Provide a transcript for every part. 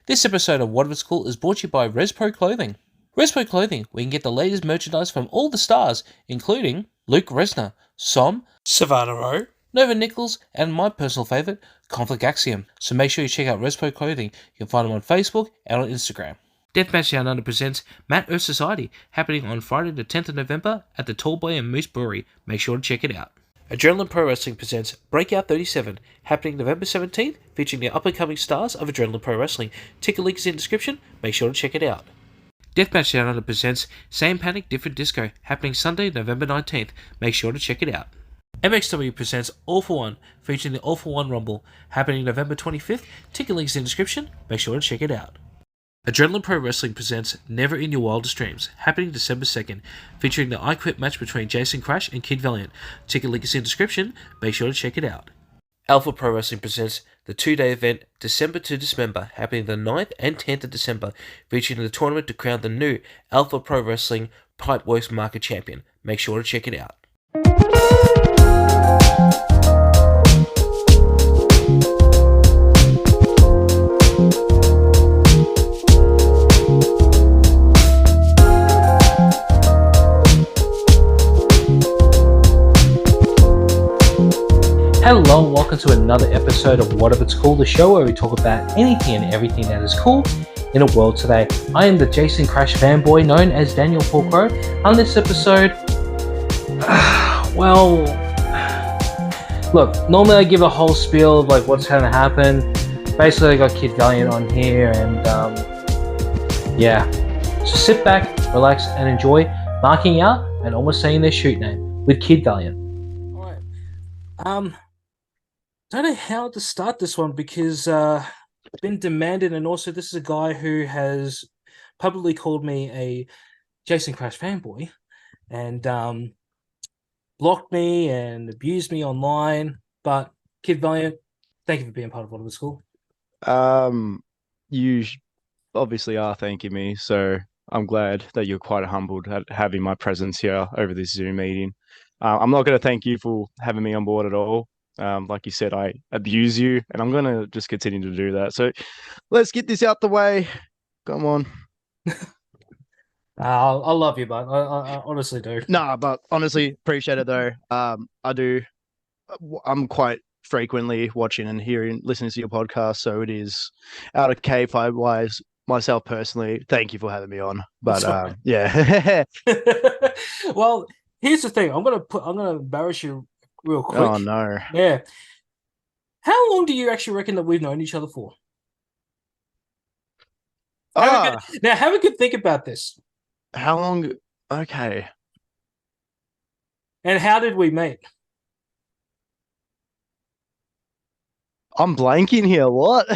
This episode of What If It's Cool is brought to you by Respro Clothing. Respro Clothing, where you can get the latest merchandise from all the stars, including Luke Resner, Som, Savannah Rowe, Nova Nichols, and my personal favourite, Conflict Axiom. So make sure you check out Respro Clothing. You can find them on Facebook and on Instagram. Deathmatch Down Under presents Matt Earth Society, happening on Friday the 10th of November at the Tallboy and Moose Brewery. Make sure to check it out. Adrenaline Pro Wrestling presents Breakout 37, happening November 17th, featuring the up-and-coming stars of Adrenaline Pro Wrestling. Ticket link is in the description, make sure to check it out. Deathmatch Down Under presents Same Panic, Different Disco, happening Sunday, November 19th. Make sure to check it out. MXW presents All For One, featuring the All For One Rumble, happening November 25th. Ticket link is in the description, make sure to check it out. Adrenaline Pro Wrestling presents Never in Your Wildest Dreams, happening December 2nd, featuring the I Quit match between Jason Crash and Kid Valiant. Ticket link is in the description, make sure to check it out. Alpha Pro Wrestling presents the two-day event December to Dismember, happening the 9th and 10th of December, featuring the tournament to crown the new Alpha Pro Wrestling Pipeworks Market Champion. Make sure to check it out. Hello and welcome to another episode of What If It's Cool, the show where we talk about anything and everything that is cool in the world today. I am the Jason Crash fanboy known as Daniel Paul Crow. On this episode, well, look, normally I give a whole spiel of like what's going to happen. Basically I got Kid Valiant on here and yeah, so sit back, relax and enjoy marking out and almost saying their shoot name with Kid Valiant. Alright, don't know how to start this one because it's been demanded, and also this is a guy who has publicly called me a Jason Crash fanboy and blocked me and abused me online. But Kid Valiant, thank you for being part of What If It's Cool. You obviously are thanking me, so I'm glad that you're quite humbled at having my presence here over this Zoom meeting. I'm not going to thank you for having me on board at all. Like you said, I abuse you, and I'm going to just continue to do that. So let's get this out the way. Come on. I love you, bud. I honestly do. Nah, but honestly, appreciate it though. I do. I'm quite frequently watching and listening to your podcast, so it is out of kayfabe wise. Myself personally, thank you for having me on. But yeah. Well, here's the thing. I'm gonna embarrass you real quick. Oh no. Yeah. How long do you actually reckon that we've known each other for? Now have a good think about this. How long? Okay. And how did we meet? I'm blanking here. What?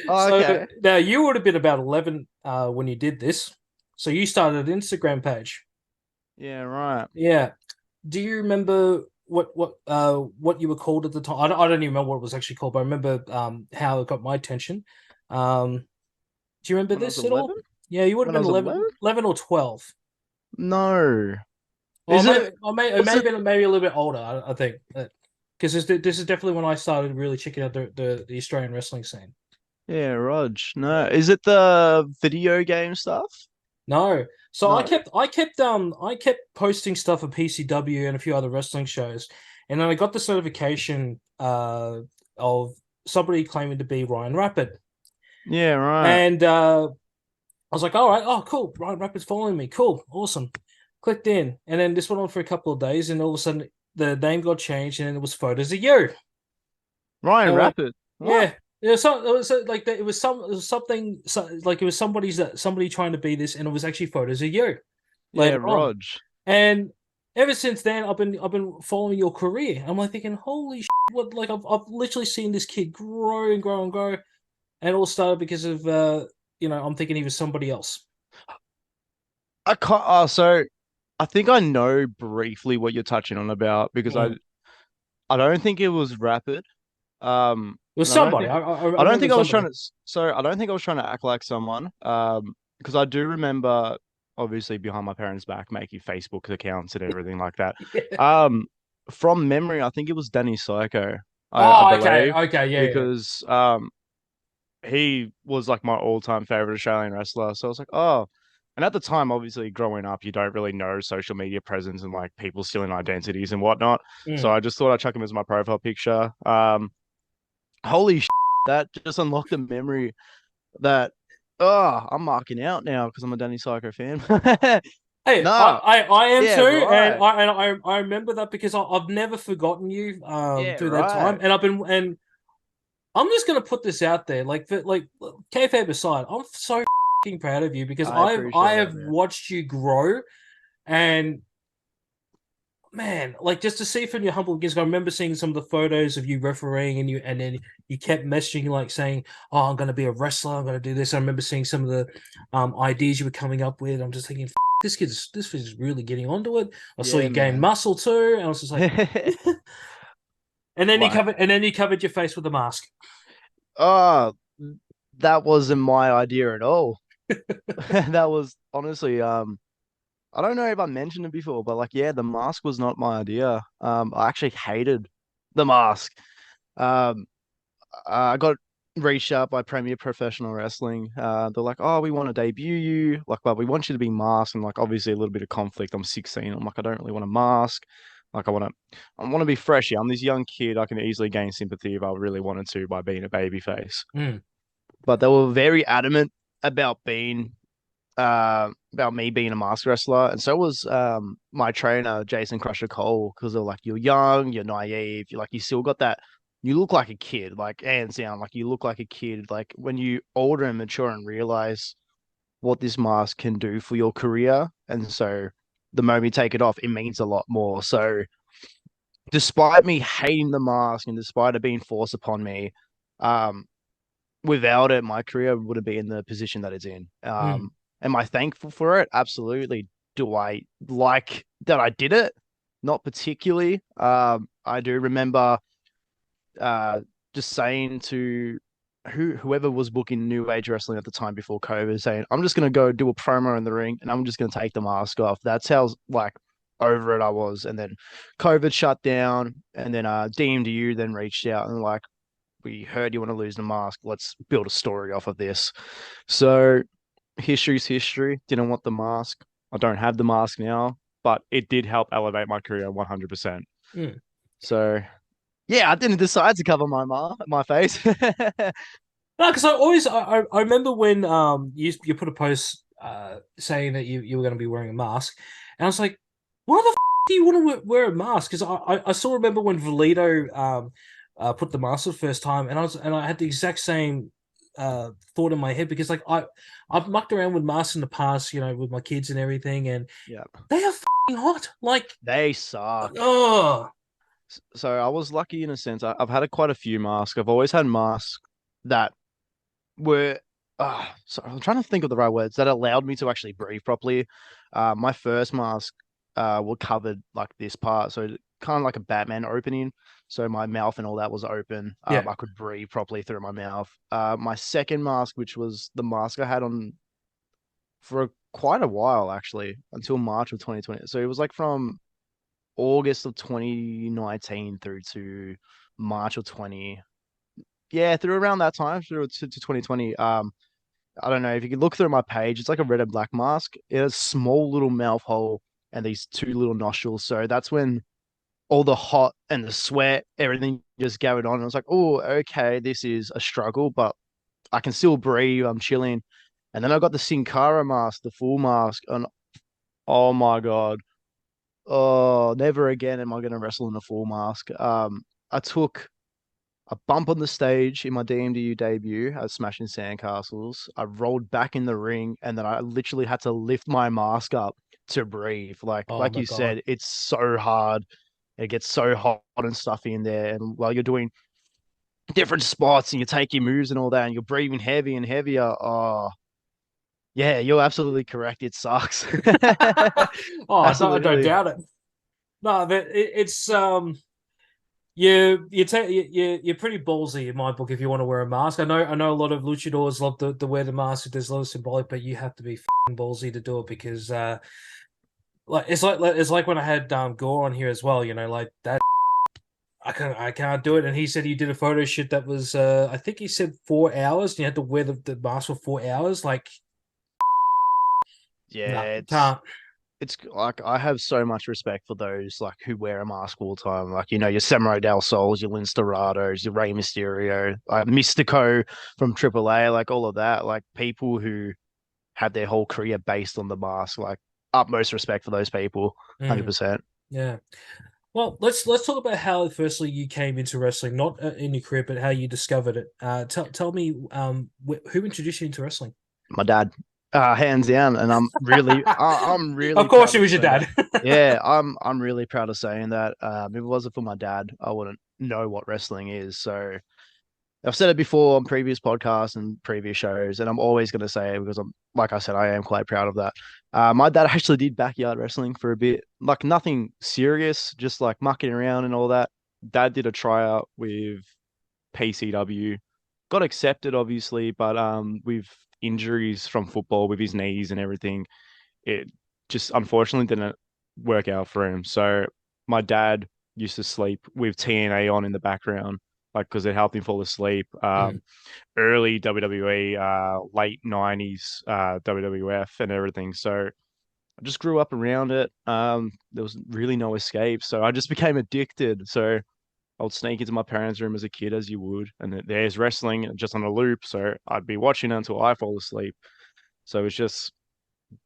Okay. Now you would have been about 11 when you did this. So you started an Instagram page. Yeah, right. Yeah. Do you remember what you were called at the time? I don't even remember what it was actually called, but I remember how it got my attention. Do you remember this at all? Yeah, you would have been 11 or 12. No. Or maybe a little bit older, I think. Because this is definitely when I started really checking out the Australian wrestling scene. Yeah, Rog. No. Is it the video game stuff? No. So no. I kept posting stuff for PCW and a few other wrestling shows, and then I got this notification of somebody claiming to be Ryan Rapid. Yeah, right. And I was like, all right, oh cool, Ryan Rapid's following me, cool, awesome. Clicked in, and then this went on for a couple of days, and all of a sudden the name got changed, and it was photos of you, Ryan Rapid. Yeah. It was somebody trying to be this, and it was actually photos of you. Yeah, Rog. And ever since then, I've been following your career. I'm like thinking, holy shit, what? Like I've literally seen this kid grow and grow and grow, and it all started because of I'm thinking he was somebody else. I can't. So I think I know briefly what you're touching on about because I don't think it was Rapid. It was somebody. I don't think I was trying to. So I don't think I was trying to act like someone. Because I do remember, obviously, behind my parents' back, making Facebook accounts and everything like that. Yeah. From memory, I think it was Danny Psycho. I believe, okay, yeah. Because he was like my all-time favorite Australian wrestler. So I was like, oh. And at the time, obviously, growing up, you don't really know social media presence and like people stealing identities and whatnot. So Mm. I just thought I'd chuck him as my profile picture. Holy that just unlocked a memory that I'm marking out now because I'm a Danny Psycho fan. Hey, Nah, I am yeah, too, and right. I remember that because I've never forgotten you Yeah, through that time, right. and I'm just gonna put this out there, like kayfabe aside, I'm so fucking proud of you because I I appreciate that, have man. watched you grow, and man, like just to see from your humble beginnings. I remember seeing some of the photos of you refereeing, and then you kept messaging like saying, "Oh, I'm going to be a wrestler. I'm going to do this." I remember seeing some of the ideas you were coming up with. I'm just thinking, this kid's really getting onto it. I saw Yeah, you gain man. muscle too, and I was just like, Like, and then you covered your face with a mask. oh, that wasn't my idea at all. That was honestly, I don't know if I mentioned it before, but like, yeah, the mask was not my idea. I actually hated the mask. Um, I got reached out by Premier Professional Wrestling. They're like, "Oh, we want to debut you. Like, but we want you to be masked." And like, obviously, a little bit of conflict. I'm 16. I'm like, I don't really want a mask. Like, I want to be fresh here. I'm this young kid. I can easily gain sympathy if I really wanted to by being a baby face. Mm, But they were very adamant about about me being a mask wrestler, and so was my trainer Jason Crusher Cole because they're like, you're young, you're naive, you like you still got that. You look like a kid, like hands down, like you look like a kid. Like when you older and mature and realize what this mask can do for your career, and so the moment you take it off, it means a lot more. So despite me hating the mask and despite it being forced upon me, um, without it, my career wouldn't be in the position that it's in. mm, Am I thankful for it? Absolutely. Do I like that I did it? Not particularly. I do remember uh, just saying to whoever was booking New Age Wrestling at the time before COVID, saying, I'm just gonna go do a promo in the ring and I'm just gonna take the mask off. That's how like over it I was. And then COVID shut down and then DMDU then reached out and like, we heard you want to lose the mask. Let's build a story off of this. So history's history. Didn't want the mask. I don't have the mask now, but it did help elevate my career 100%. mm. So yeah, I didn't decide to cover my face. No, because I always I remember when you put a post saying that you were going to be wearing a mask, and I was like, why the do you want to wear a mask? Because I still remember when Velito put the mask the first time, and I had the exact same thought in my head because like I've mucked around with masks in the past, you know, with my kids and everything, and Yeah, they are hot. Like, they suck. oh, So I was lucky in a sense. I've had quite a few masks. I've always had masks that were so I'm trying to think of the right words that allowed me to actually breathe properly. My first mask were covered like this part, so kind of like a Batman opening. So my mouth and all that was open. yeah, I could breathe properly through my mouth. My second mask, which was the mask I had on for quite a while actually, until March of 2020. So it was like from August of 2019 through to March of 20. Yeah, through around that time through to 2020. I don't know if you can look through my page. It's like a red and black mask. It has a small little mouth hole and these two little nostrils. So that's when all the hot and the sweat, everything just gathered on. And I was like, oh, okay, this is a struggle, but I can still breathe. I'm chilling. And then I got the Sin Cara mask, the full mask, and oh my God. Oh, never again am I going to wrestle in a full mask. I took a bump on the stage in my DMDU debut at Smashing Sandcastles. I rolled back in the ring, and then I literally had to lift my mask up to breathe. oh Like my you god. said, it's so hard. It gets so hot and stuffy in there, and while you're doing different spots and you take your moves and all that, and you're breathing heavy and heavier. Oh, yeah, you're absolutely correct. It sucks. Oh, I don't Absolutely. doubt it. No, but it's you're pretty ballsy in my book if you want to wear a mask. I know a lot of luchadors love to wear the mask. There's a lot of symbolic, but you have to be ballsy to do it because like it's like when I had Gore on here as well. You know, like that. I can't do it. And he said he did a photo shoot that was, I think he said 4 hours, and you had to wear the mask for 4 hours. Like, nah, Yeah, can't. it's like I have so much respect for those like who wear a mask all the time. Like, your Samurai Del Sols, your Lince Dorados, your Rey Mysterio, Mystico from AAA, like all of that. Like people who have their whole career based on the mask. Like utmost respect for those people, Mm, 100%. yeah. Well, let's talk about how firstly you came into wrestling, not in your career, but how you discovered it. Tell me, who introduced you into wrestling? My dad, hands down, and I'm Of really course, proud it of was your saying that. dad. Yeah, I'm really proud of saying that. If it wasn't for my dad, I wouldn't know what wrestling is. So I've said it before on previous podcasts and previous shows, and I'm always going to say it because like I said, I am quite proud of that. My dad actually did backyard wrestling for a bit, like nothing serious, just like mucking around and all that. Dad did a tryout with PCW, got accepted obviously, but with injuries from football with his knees and everything, it just unfortunately didn't work out for him. So my dad used to sleep with TNA on in the background, like because it helped him fall asleep. Mm, Early WWE, late '90s WWF and everything. So I just grew up around it. There was really no escape, so I just became addicted. So I would sneak into my parents' room as a kid, as you would, and there's wrestling just on a loop. So I'd be watching until I fall asleep. So it's just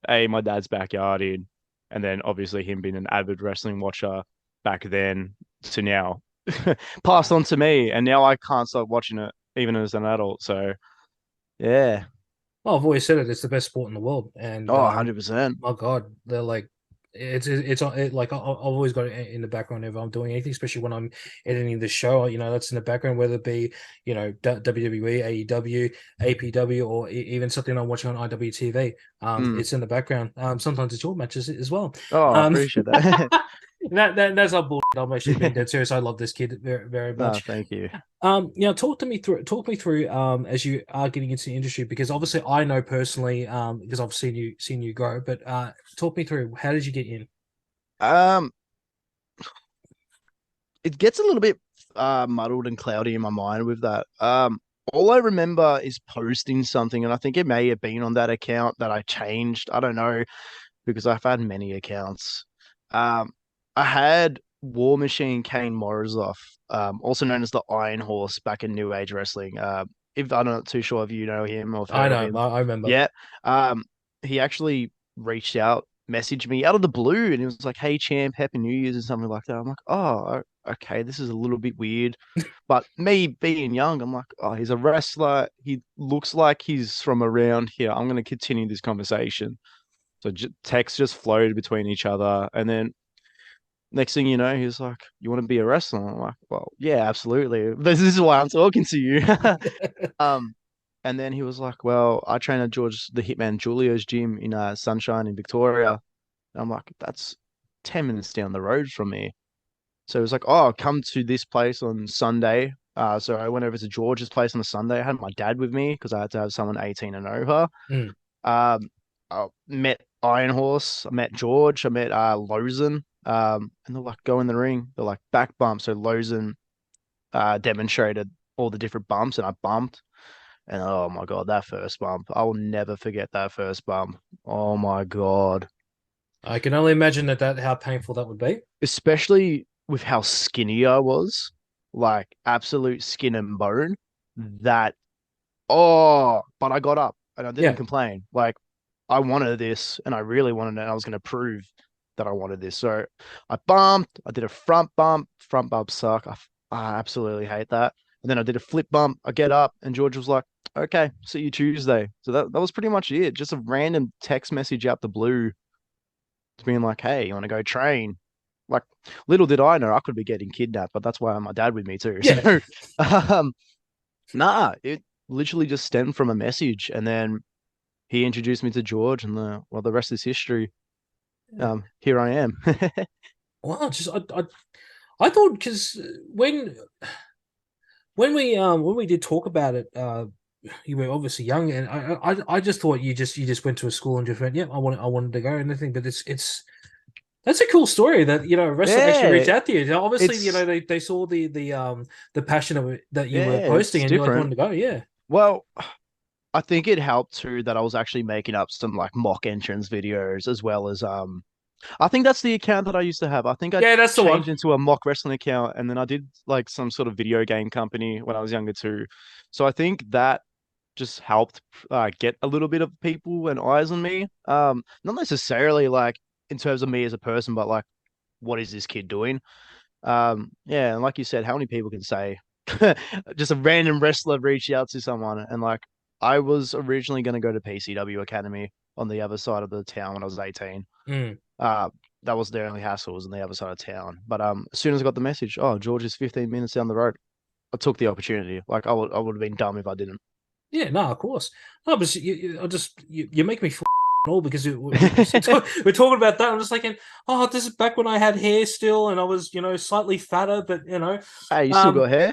my dad's backyard in, and then obviously him being an avid wrestling watcher back then to now, passed on to me, and now I can't stop watching it even as an adult. So yeah, well, I've always said it. It's the best sport in the world, and oh, 100%. my God, they're like, like I've always got it in the background if I'm doing anything, especially when I'm editing the show. You know, that's in the background, whether it be WWE, AEW, APW, or even something I'm watching on IWTV. Mm. It's in the background. Sometimes it's your matches as well. Oh, I Um, appreciate that. that's not bullshit. I'm actually being dead serious. I love this kid very very No, much. thank you. Talk me through as you are getting into the industry, because obviously I know personally, because I've seen you grow, but talk me through, how did you get in? Um, it gets a little bit muddled and cloudy in my mind with that. All I remember is posting something, and I think it may have been on that account that I changed. I don't know because I've had many accounts. Um, I had War Machine Kane Morozov, also known as the Iron Horse back in New Age Wrestling. If I'm not too sure if you know him or have I heard of know, him. I remember. Yeah. He actually reached out, messaged me out of the blue, and he was like, "Hey, champ, Happy New Year's," and something like that. I'm like, "Oh, okay, this is a little bit weird." But me being young, I'm like, "Oh, he's a wrestler. He looks like he's from around here. I'm going to continue this conversation." So text just flowed between each other, and then next thing you know, he was like, "You want to be a wrestler?" I'm like, "Well, yeah, absolutely. This is why I'm talking to you." Um, and then he was like, "Well, I train at George the Hitman Julio's gym in Sunshine in Victoria." And I'm like, "That's 10 minutes down the road from me." So he was like, "Oh, come to this place on Sunday." So I went over to George's place on a Sunday. I had my dad with me because I had to have someone 18 and over. Mm. I met Iron Horse. I met George. I met Lozen. And they're like, "Go in the ring." They're like back bump. So Lozen demonstrated all the different bumps, and I bumped. And oh my God, that first bump. I will never forget that first bump. Oh my God. I can only imagine that how painful that would be. Especially with how skinny I was, like absolute skin and bone. That, oh, but I got up and I didn't Yeah. complain. Like, I wanted this and I really wanted it. And I was going to prove that I wanted this. So I bumped, I did a front bump. Front bumps suck. I absolutely hate that. And then I did a flip bump. I get up and George was like, "Okay, see you Tuesday." So that was pretty much it. Just a random text message out the blue to being like, "Hey, you want to go train?" Like, little did I know I could be getting kidnapped, but that's why I have my dad with me too. Yeah. So, um, nah, it literally just stemmed from a message, and then he introduced me to George, and the rest is history. Yeah. Here I am. Well, just I thought, because when we did talk about it, you were obviously young, and I just thought you just went to a school and just went, yeah, I wanted to go and everything. But it's That's a cool story that a wrestler actually reached Yeah, out to you. Obviously, it's they saw the passion of it that you were yeah, posting, it's and you like different. wanted to go. Yeah, Well, I think it helped too that I was actually making up some like mock entrance videos as well as I think that's the account that I used to have. I think I yeah, that's the one. changed into a mock wrestling account and then I did like some sort of video game company when I was younger too. So I think that just helped get a little bit of people and eyes on me. Not necessarily like in terms of me as a person, but like what is this kid doing? Yeah, and like you said, how many people can say just a random wrestler reached out to someone and like I was originally going to go to PCW Academy on the other side of the town when I was 18. Mm. Uh, that was their only hassle was on the other side of town. But as soon as I got the message, oh, George is 15 minutes down the road, I took the opportunity. Like I would have been dumb if I didn't. Yeah, no, of course. No, but you make me feel old because we're talking about that. I'm just thinking, oh, this is back when I had hair still, and I was slightly fatter, but Hey, you still um, got hair?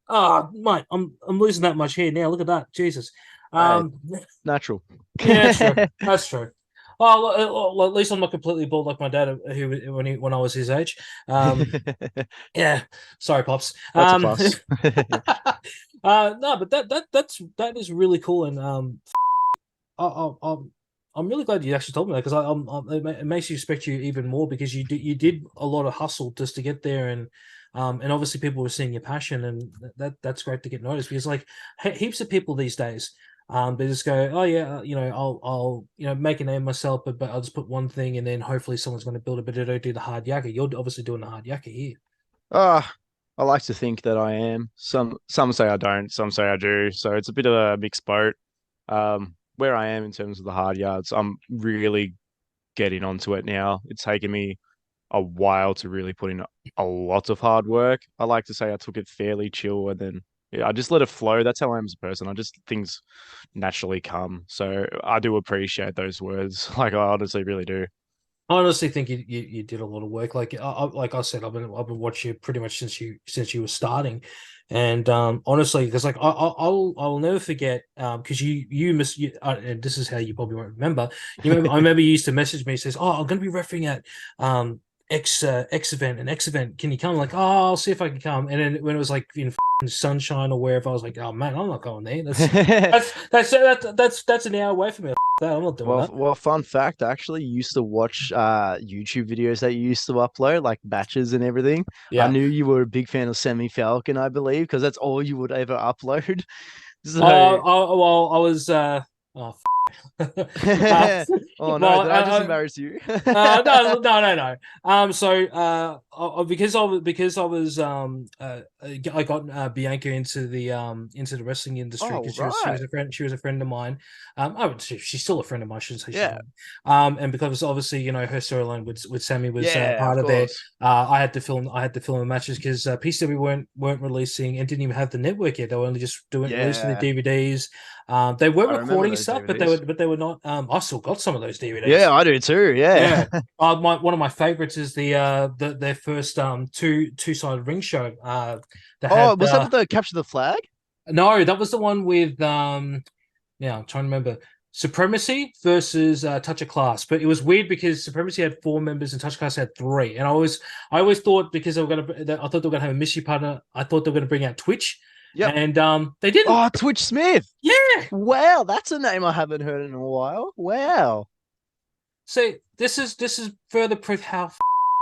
oh, mate, I'm losing that much hair now. Look at that, Jesus. Hey, Um, natural. yeah, that's true. That's true. Well, at least I'm not completely bald like my dad, when I was his age. Yeah. Sorry, pops. That's a plus. No, but that is really cool, and I, I, I'm really glad you actually told me that because it makes you respect you even more because you did a lot of hustle just to get there, and obviously people were seeing your passion, and that's great to get noticed because like heaps of people these days. They just go, oh yeah, I'll make a name myself, but I'll just put one thing, and then hopefully someone's going to build it, but they don't do the hard yakka. You're obviously doing the hard yakka here. I like to think that I am. Some say I don't, some say I do. So it's a bit of a mixed boat. Where I am in terms of the hard yards, I'm really getting onto it now. It's taken me a while to really put in a lot of hard work. I like to say I took it fairly chill and then yeah, I just let it flow. That's how I am as a person. I just things naturally come. So I do appreciate those words. Like I honestly really do. I honestly think you did a lot of work. Like I said, I've been watching you pretty much since you were starting, and honestly, because like I'll never forget because and this is how you probably won't remember. I remember you used to message me says, "Oh, I'm going to be refereeing at X event and X event. Can you come?" Like, "Oh, I'll see if I can come." And then when it was like in Sunshine or wherever, I was like, "Oh man, I'm not going there. That's an hour away from me. That I'm not doing that." Well, fun fact, I actually used to watch YouTube videos that you used to upload, like batches and everything. I Yeah. knew you were a big fan of Semi Falcon, I believe, because that's all you would ever upload. So, Well, I was oh, uh, oh no, well, did I just embarrass you? no. So, I got Bianca into the wrestling industry Oh, because she right. was a friend. She was a friend of mine. She's still a friend of mine. I shouldn't say she's Yeah. not. And because obviously her storyline with Sammy was Yeah, of part of there. course. I had to film the matches because PCW weren't releasing and didn't even have the network yet. They were only just doing releasing the Yeah. DVDs. They were I remember recording those stuff, DVDs. but they were not. I still got some of those DVDs. Yeah, I do too. Yeah. Yeah. One of my favorites is their first two-sided ring show. That Oh, had was that with the Capture the Flag? no, that was the one with now I'm trying to remember Supremacy versus Touch of Class. But it was weird because Supremacy had four members and Touch of Class had three. And I always thought because I thought they were gonna have a mystery partner. I thought they were gonna bring out Twitch, Yep. and they didn't. Oh, Twitch Smith. Yeah. Wow, that's a name I haven't heard in a while. Wow. See, this is further proof how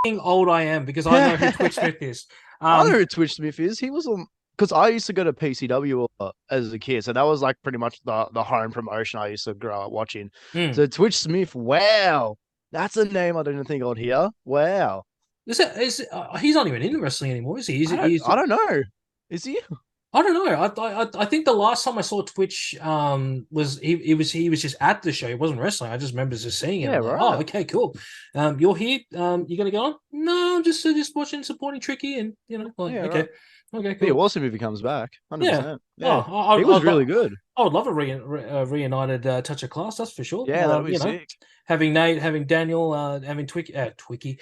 old I am because I know who Twitch Smith is. I know Um, who Twitch Smith is. He was on because I used to go to PCW as a kid, so that was like pretty much the home promotion I used to grow up watching. mm. So Twitch Smith, wow, that's a name I didn't think I'd hear. Wow, He's not even in wrestling anymore, is he? I don't know. Is he? I don't know. I think the last time I saw Twitch was he was just at the show. He wasn't wrestling. I just remember just seeing it. Yeah, I'm like, oh, right. okay, cool. You're here. You gonna go on? No, I'm just watching, supporting Tricky, and like Yeah, right. okay, okay, Be cool. awesome if he comes back. Yeah. 100%. Oh, Yeah, I he I was I'd, really lo- good. I would love a reunited Touch of Class. That's for sure. Yeah, that'll be sick. Having Nate, having Daniel, having Twicky, Twitchy.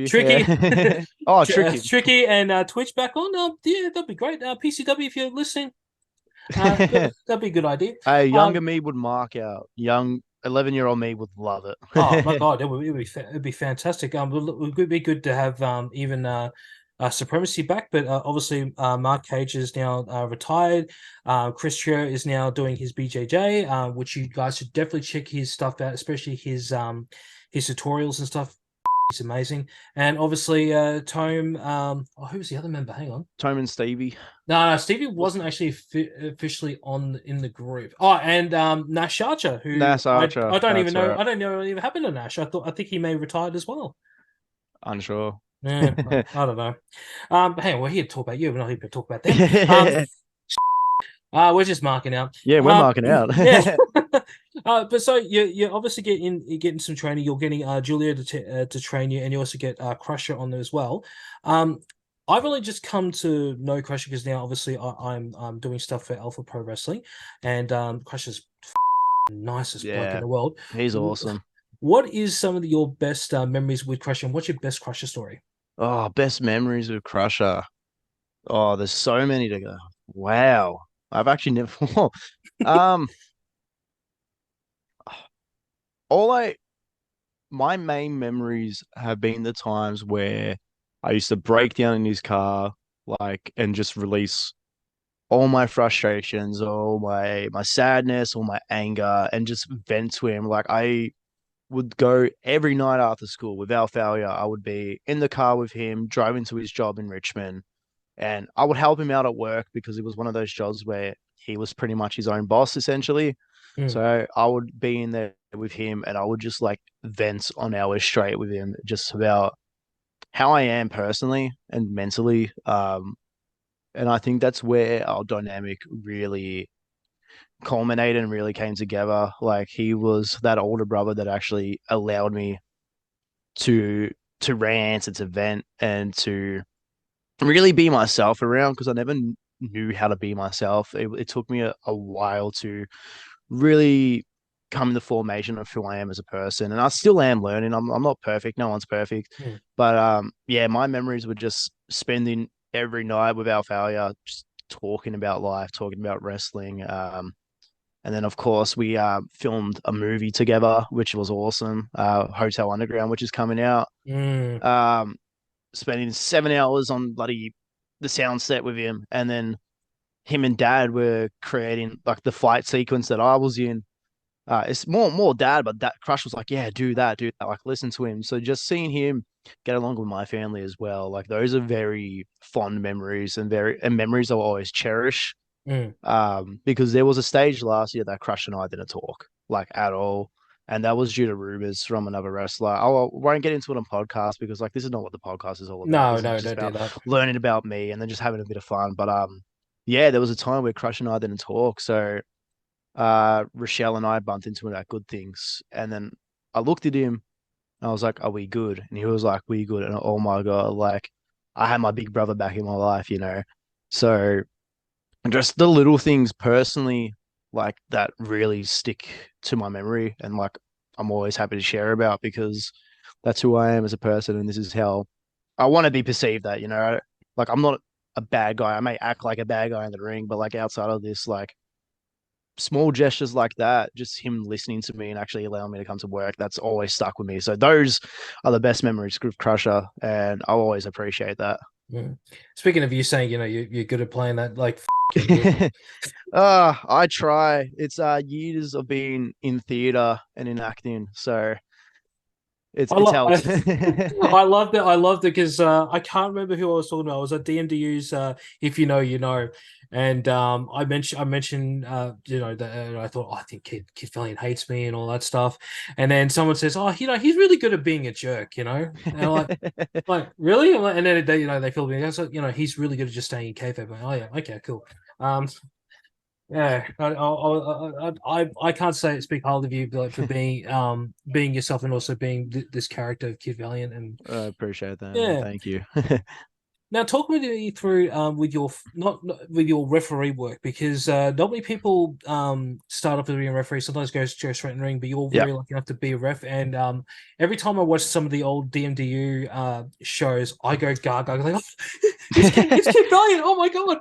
Tricky, Yeah. Oh, tricky. Tricky, and Twitch back on. Yeah, that'd be great. PCW, if you're listening, that'd be a good idea. A younger Um, me would mark out. Young 11-year-old me would love Oh my it. God, it'd be fantastic. It would be good to have even Supremacy back, but obviously Mark Cage is now retired. Chris Chia is now doing his BJJ, which you guys should definitely check his stuff out, especially his tutorials and stuff. He's amazing. And obviously Tome. Who was the other member? Hang on. Tom and Stevie. No, Stevie wasn't actually officially on in the group. Oh, and Nash Archer, who Nas Archer. I don't even That's know. right. I don't know what even happened to Nash. I think he may have retired as well. Unsure. Yeah, I don't know. Hey, we're here to talk about you. We're not here to talk about them. Yeah, We're just marking out. we're marking out. Yeah. But so you obviously you're getting some training. You're getting Julia to train you, and you also get Crusher on there as well. I've only just come to know Crusher because now obviously I'm doing stuff for Alpha Pro Wrestling, and Crusher's the nicest bloke in Yeah, the world. he's awesome. What is some of your best memories with Crusher, and what's your best Crusher story? Oh, best memories with Crusher. Oh, there's so many to go. Wow. I've actually never um all I my main memories have been the times where I used to break down in his car, like, and just release all my frustrations, all my sadness, all my anger, and just vent to him. Like I would go every night after school without failure. I would be in the car with him, driving to his job in Richmond, and I would help him out at work because it was one of those jobs where he was pretty much his own boss essentially. Mm, So I would be in there with him and I would just like vent on hours straight with him just about how I am personally and mentally. And I think that's where our dynamic really culminated and really came together. Like he was that older brother that actually allowed me to rant and to vent and to really be myself around because I never knew how to be myself. It took me a while to really come in the formation of who I am as a person, and I still am learning. I'm not perfect. No one's perfect, mm. but yeah, my memories were just spending every night without failure, just talking about life, talking about wrestling. And then of course we filmed a movie together, which was awesome. Hotel Underground, which is coming out. Mm. Um, Spending 7 hours on bloody the sound set with him, and then him and Dad were creating like the fight sequence that I was in. It's more Dad, but that Crush was like, yeah, do that, like listen to him. So just seeing him get along with my family as well, like those are very fond memories and memories I'll always cherish. Mm. Because there was a stage last year that Crush and I didn't talk like at all. And that was due to rumors from another wrestler. I won't get into it on podcast because like this is not what the podcast is all about. No, This is no, just don't do about that. learning about me and then just having a bit of fun. But yeah, there was a time where Crush and I didn't talk. So Rochelle and I bumped into him about good things. And then I looked at him and I was like, are we good? And he was like, we good. And oh my God, like I had my big brother back in my life, you know. So just the little things personally like that really stick to my memory and like I'm always happy to share about because that's who I am as a person and this is how I want to be perceived that, you know, like I'm not a bad guy. I may act like a bad guy in the ring, but like outside of this, like small gestures like that, just him listening to me and actually allowing me to come to work, that's always stuck with me. So those are the best memories, Groove Crusher, and I'll always appreciate that. Mm. Speaking of you saying, you're good at playing that, like, you. I try. It's years of being in theater and in acting, so I it's love, helped. I loved it. I loved it because I can't remember who I was talking about. I was at DMDU's If You Know, You Know, and I mentioned that I thought, I think Kid Valiant hates me and all that stuff, and then someone says, oh, he's really good at being a jerk, and I'm like really, and then they feel me. So, he's really good at just staying in kayfabe. Like, oh yeah, okay, cool. Um, Yeah, I can't speak highly of you like for being yourself and also being this character of Kid Valiant and I appreciate that, man. yeah. Thank you. Now talk with me through with your not with your referee work because not many people start off as being a referee. Sometimes go straight in the ring, but you're Yeah. very lucky enough to be a ref. And every time I watch some of the old DMDU shows, I go gaga like, oh, it's Kid Valiant. Oh my god,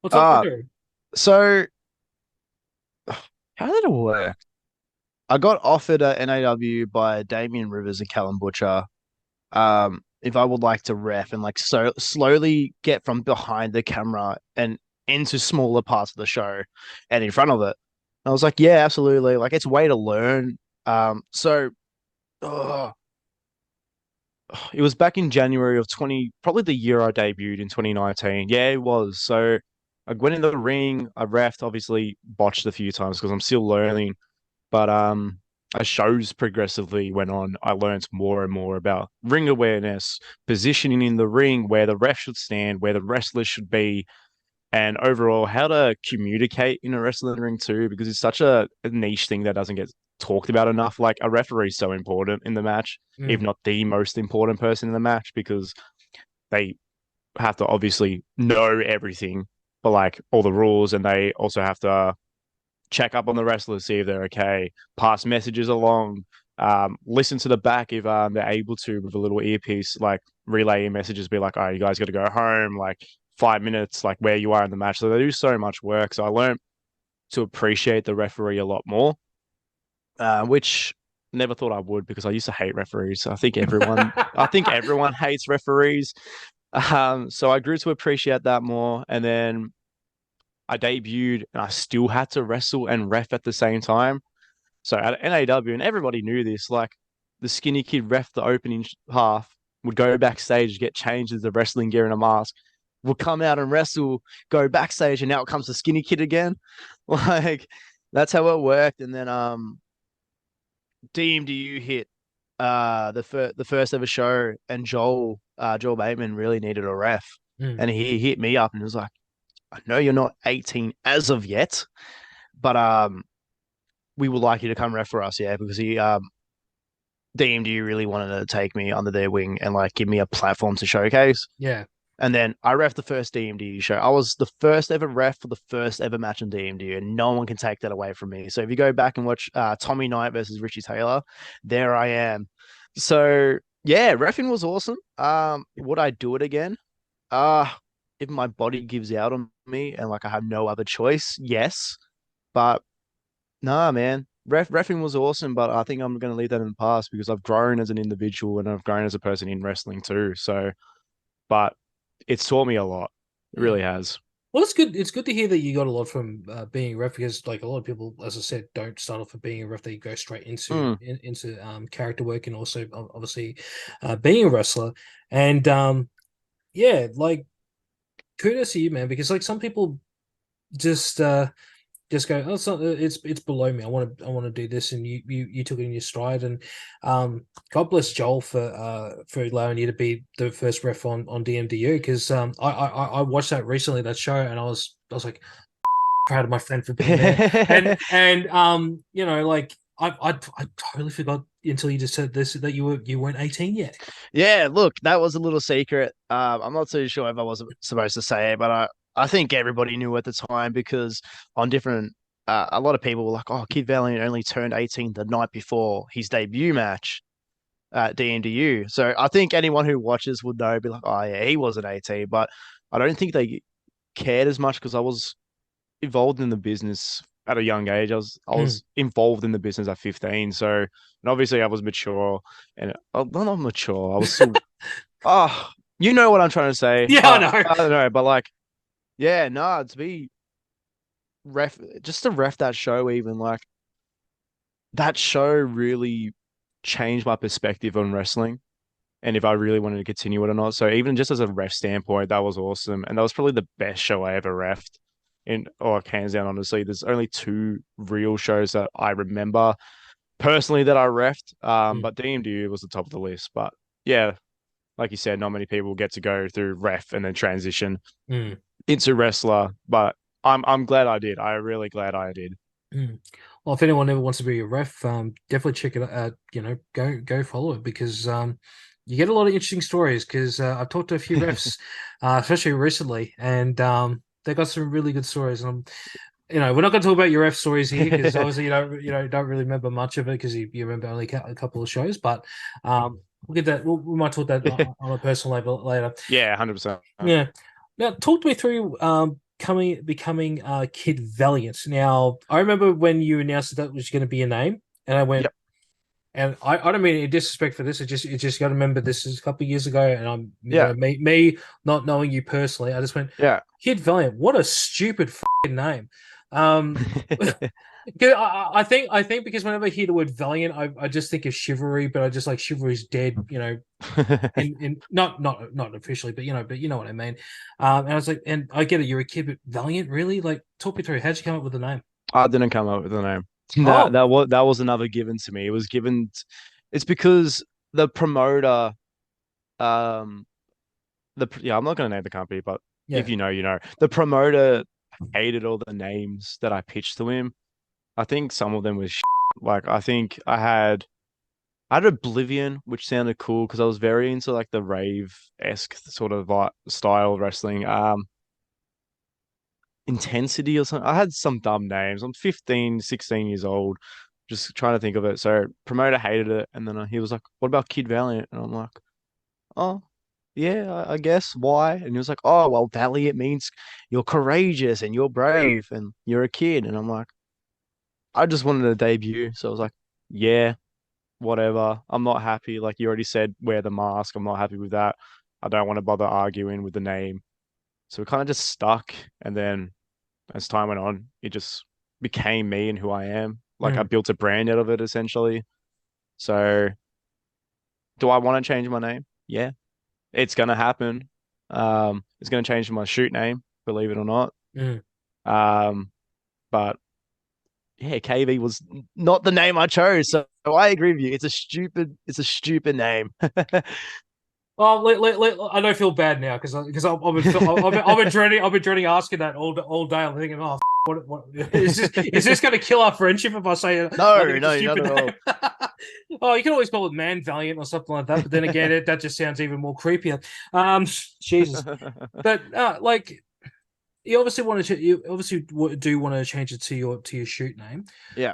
what's up with uh her? so How did it work? I got offered a NAW by Damien Rivers and Callum Butcher. If I would like to ref and like so slowly get from behind the camera and into smaller parts of the show and in front of it. I was like, yeah, absolutely. Like it's a way to learn. So ugh, it was back in January of 20, probably the year I debuted in 2019. Yeah, it was. So I went in the ring. I refed, obviously botched a few times because I'm still learning. But as shows progressively went on, I learned more and more about ring awareness, positioning in the ring, where the ref should stand, where the wrestlers should be, and overall how to communicate in a wrestling ring too, because it's such a niche thing that doesn't get talked about enough. Like a referee is so important in the match, if Mm. not the most important person in the match, because they have to obviously know everything, but like all the rules, and they also have to check up on the wrestlers, see if they're okay, pass messages along, listen to the back if they're able to with a little earpiece, like relaying messages, be like, oh, you guys got to go home, like 5 minutes, like where you are in the match. So they do so much work. So I learned to appreciate the referee a lot more, which never thought I would because I used to hate referees. I think everyone hates referees. So I grew to appreciate that more. And then I debuted and I still had to wrestle and ref at the same time. So at NAW, and everybody knew this, like the skinny kid ref the opening half would go backstage, get changed into wrestling gear and a mask, would come out and wrestle, go backstage, and now it comes the skinny kid again. Like that's how it worked. And then DMDU hit the first ever show, and Joel Bateman really needed a ref, Mm. and he hit me up and was like, I know you're not 18 as of yet, but we would like you to come ref for us, yeah, because he DMD really wanted to take me under their wing and like give me a platform to showcase. Yeah. And then I ref the first DMD show. I was the first ever ref for the first ever match in DMD, and no one can take that away from me. So if you go back and watch Tommy Knight versus Richie Taylor, there I am. So yeah, refing was awesome. Would I do it again? Uh if my body gives out on me and like I have no other choice, yes. But nah, man. Refing was awesome, but I think I'm going to leave that in the past because I've grown as an individual and I've grown as a person in wrestling too. So, but it's taught me a lot. It Mm. really has. Well, it's good. It's good to hear that you got a lot from being a ref because, like, a lot of people, as I said, don't start off with being a ref. They go straight Mm. into character work and also obviously being a wrestler. And yeah, like kudos to you, man, because like some people just go, oh, it's not, it's below me. I want to do this, and you took it in your stride. And God bless Joel for allowing you to be the first ref on DMDU because I watched that recently, that show, and I was like proud of my friend for being there. And you know, like I totally forgot until you just said this that you weren't 18 yet. Yeah, look, that was a little secret. I'm not too sure if I was supposed to say it, but I think everybody knew at the time because on different, a lot of people were like, oh, Kid Valiant only turned 18 the night before his debut match at DNDU. So I think anyone who watches would know, be like, oh, yeah, he wasn't 18, but I don't think they cared as much because I was involved in the business at a young age. I Mm. was involved in the business at 15. So and obviously I was mature and not mature. I was still oh, you know what I'm trying to say. Yeah, I know. I don't know, but like yeah, no, to be ref just to ref that show even like that show really changed my perspective on wrestling and if I really wanted to continue it or not. So even just as a ref standpoint, that was awesome. And that was probably the best show I ever refed. In or hands down, honestly. There's only two real shows that I remember personally that I refed. Mm. But DMDU was the top of the list. But yeah, like you said, not many people get to go through ref and then transition Mm. into wrestler. But I'm glad I did. I'm really glad I did. Mm. Well, if anyone ever wants to be a ref, definitely check it out. You know, go follow it because you get a lot of interesting stories. Because I've talked to a few refs, especially recently, and they got some really good stories. And you know, we're not going to talk about your ref stories here because obviously you don't really remember much of it because you remember only a couple of shows. But we'll get that. We might talk that on a personal level later. Yeah, 100%. Yeah. Now, talk to me through. becoming Kid Valiant. Now, I remember when you announced that was going to be a name, and I went, Yep. and I don't mean any disrespect for this. It just got to remember this is a couple of years ago, and I'm Yeah. me not knowing you personally, I just went Yeah. Kid Valiant. What a stupid fucking name. Um, 'Cause I think because whenever I hear the word valiant, I just think of chivalry, but I just like chivalry's dead, in not officially, but you know what I mean. And I was like, and I get it, you're a kid, but valiant, really? Like, talk me through. How'd you come up with the name? I didn't come up with the name. That Oh, that was another given to me. It was given. It's because the promoter, um, I'm not going to name the company, but if yeah. you know, you know. The promoter hated all the names that I pitched to him. I think some of them was like I had Oblivion, which sounded cool because I was very into like the rave-esque sort of like style of wrestling. Intensity or something. I had some dumb names. I'm 15, 16 years old, just trying to think of it. So promoter hated it, and then he was like, "What about Kid Valiant?" And I'm like, "Oh, yeah, I guess. Why?" And he was like, "Oh, well, Valiant means you're courageous and you're brave and you're a kid." And I'm like, I just wanted a debut, so I was like, "Yeah, whatever. I'm not happy. Like you already said, wear the mask. I'm not happy with that. I don't want to bother arguing with the name." So we kind of just stuck, and then as time went on, it just became me and who I am. Like I Mm, built a brand out of it essentially. So do I want to change my name? Yeah, it's gonna happen. It's gonna change my shoot name, believe it or not. mm. Um, but yeah, KV was not the name I chose. So I agree with you. It's a stupid name. Well, I don't feel bad now because I've been dreading asking that all day. I'm thinking, oh, what is this going to kill our friendship if I say I think No, it's a no, not stupid at all. name? Oh, you can always call it Man Valiant or something like that, but then again, that just sounds even more creepier. Jesus, but like you obviously do want to change it to your shoot name. Yeah.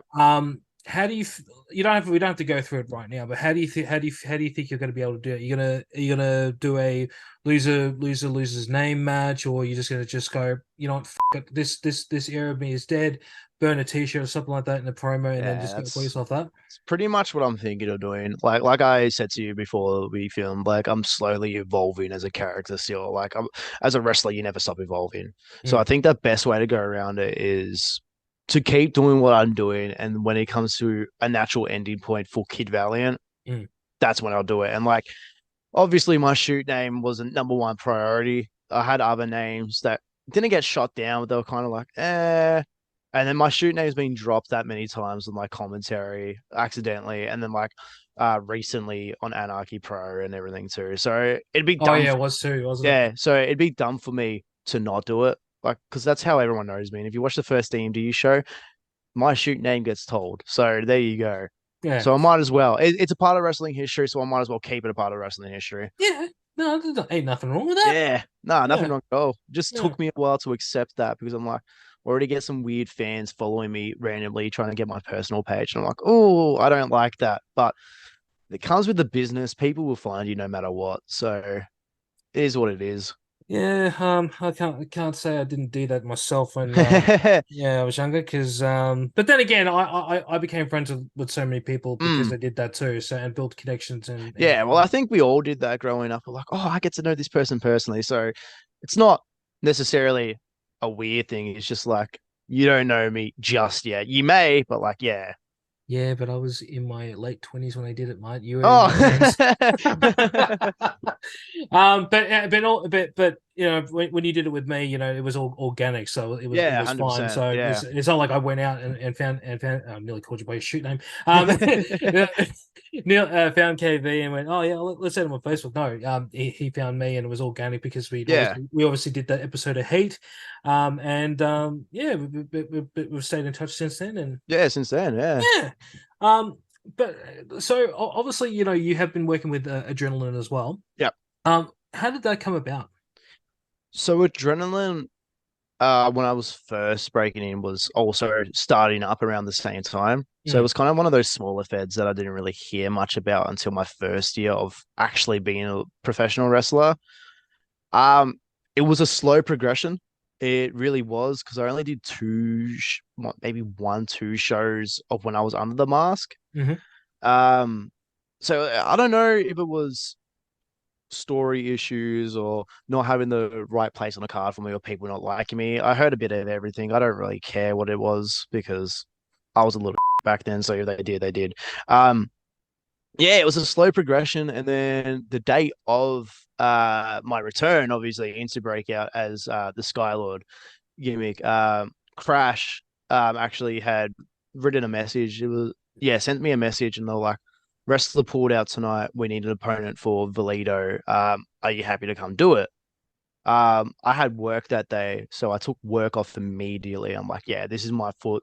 How do you? You don't have. We don't have to go through it right now. But how do you think? How do you think you're going to be able to do it? Are you gonna do a losers name match, or are you just gonna just go? You know what? It, this era of me is dead. Burn a T-shirt or something like that in the promo, and then Yeah, just go call yourself that. it's pretty much what I'm thinking of doing. Like I said to you before we filmed, like I'm slowly evolving as a character still. Like I'm as a wrestler, you never stop evolving. So I Mm, think the best way to go around it is to keep doing what I'm doing, and when it comes to a natural ending point for Kid Valiant, mm. that's when I'll do it. And like obviously my shoot name wasn't number one priority. I had other names that didn't get shot down, but they were kind of like, eh. And then my shoot name's been dropped that many times with my commentary accidentally, and then like recently on Anarchy Pro and everything too. So it'd be Oh dumb yeah, for it was too, wasn't it? yeah, so it'd be dumb for me to not do it. Like, because that's how everyone knows me. And if you watch the first DMD show, my shoot name gets told. So there you go. Yeah, So I might as well. It's a part of wrestling history, so I might as well keep it a part of wrestling history. yeah. No, ain't nothing wrong with that. Yeah, no, nothing Yeah, wrong at all. Just yeah. took me a while to accept that because I'm like, already get some weird fans following me randomly trying to get my personal page. And I'm like, oh, I don't like that. But it comes with the business. People will find you no matter what. So it is what it is. Yeah, I can't say I didn't do that myself when yeah, I was younger because but then again I became friends with so many people because Mm, they did that too, so and built connections yeah, well, I think we all did that growing up. We're like, oh, I get to know this person personally. So it's not necessarily a weird thing. It's just like, you don't know me just yet. You may, but like, yeah. yeah, but I was in my late 20s when I did it, mate. You were in your Oh, teens. But when you did it with me, it was all organic, so it yeah, was fine. 100%. So Yeah. it's not like I went out and found I nearly called you by your shoot name. Yeah, Neil found KV and went, oh yeah, let's add him on Facebook. No, he found me and it was organic because Yeah. we obviously did that episode of Heat, yeah, we've stayed in touch since then, and Yeah, since then, yeah. yeah. Um, but so obviously, you have been working with adrenaline as well. Yeah. How did that come about? So Adrenaline, when I was first breaking in, was also starting up around the same time. So it Mm, was kind of one of those smaller feds that I didn't really hear much about until my first year of actually being a professional wrestler. Um, it was a slow progression. It really was because I only did maybe one, two shows of when I was under the mask. Hmm. Um, so I don't know if it was story issues or not having the right place on the card for me or people not liking me. I heard a bit of everything. I don't really care what it was because I was a little back then. So if they did, they did. Um, yeah, it was a slow progression, and then the day of my return, obviously, instant breakout as the Skylord gimmick. Crash actually had written a message. It was yeah, sent me a message, and they're like, "Wrestler pulled out tonight. We need an opponent for Valito. Are you happy to come do it?" I had work that day, so I took work off immediately. I'm like, "Yeah, this is my foot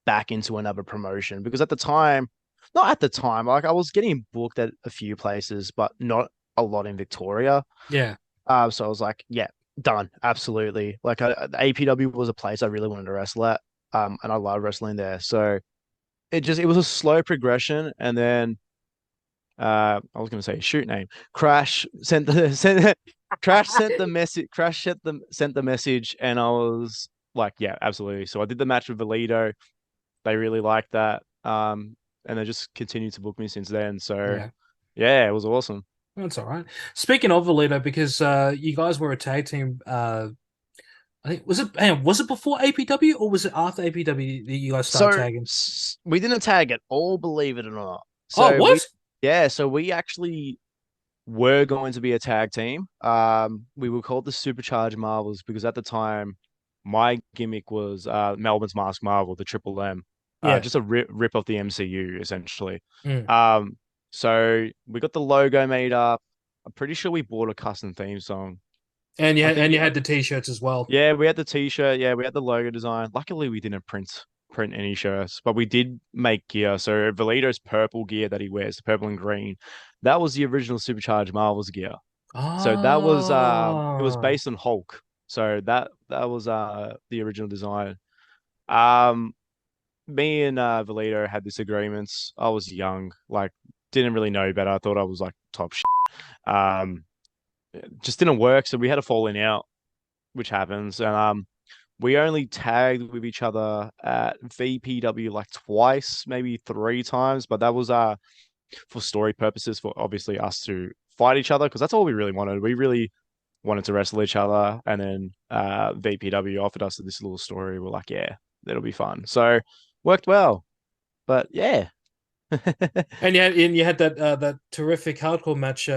back into another promotion." Because at the time, not at the time, like I was getting booked at a few places, but not a lot in Victoria. Yeah, So I was like, yeah, done. Absolutely. Like the APW was a place I really wanted to wrestle at. And I love wrestling there. So it was a slow progression. And then I was gonna say shoot name. Crash sent the sent Crash sent the message. Crash sent the message, and I was like, yeah, absolutely. So I did the match with Valito. They really liked that. And they just continued to book me since then. So yeah. yeah, it was awesome. That's all right. Speaking of Alito, because you guys were a tag team, I think was it before APW or was it after APW that you guys started So tagging? we didn't tag at all, believe it or not. Oh, So what? so we actually were going to be a tag team. We were called the Supercharged Marvels because at the time, my gimmick was Melbourne's Mask Marvel, the Triple M, Yeah. just a rip off the MCU essentially. Mm. Um, so we got the logo made up. I'm pretty sure we bought a custom theme song. I think And you we had the t-shirts as well. yeah, we had the t-shirt. Yeah, we had the logo design. Luckily, we didn't print any shirts, but we did make gear. So Valito's purple gear that he wears, the purple and green, that was the original Supercharged Marvels gear. So that was it was Ah. based on Hulk. So that was the original design. Um Me and Valito had disagreements. I was young, like didn't really know better. I thought I was like top shit. Um just didn't work, so we had a falling out, which happens. And we only tagged with each other at VPW like twice, maybe three times, but that was for story purposes, for obviously us to fight each other because that's all we really wanted. We really wanted to wrestle each other, and then VPW offered us this little story. We're like, yeah, that'll be fun. So worked well, but yeah. And you had that terrific hardcore match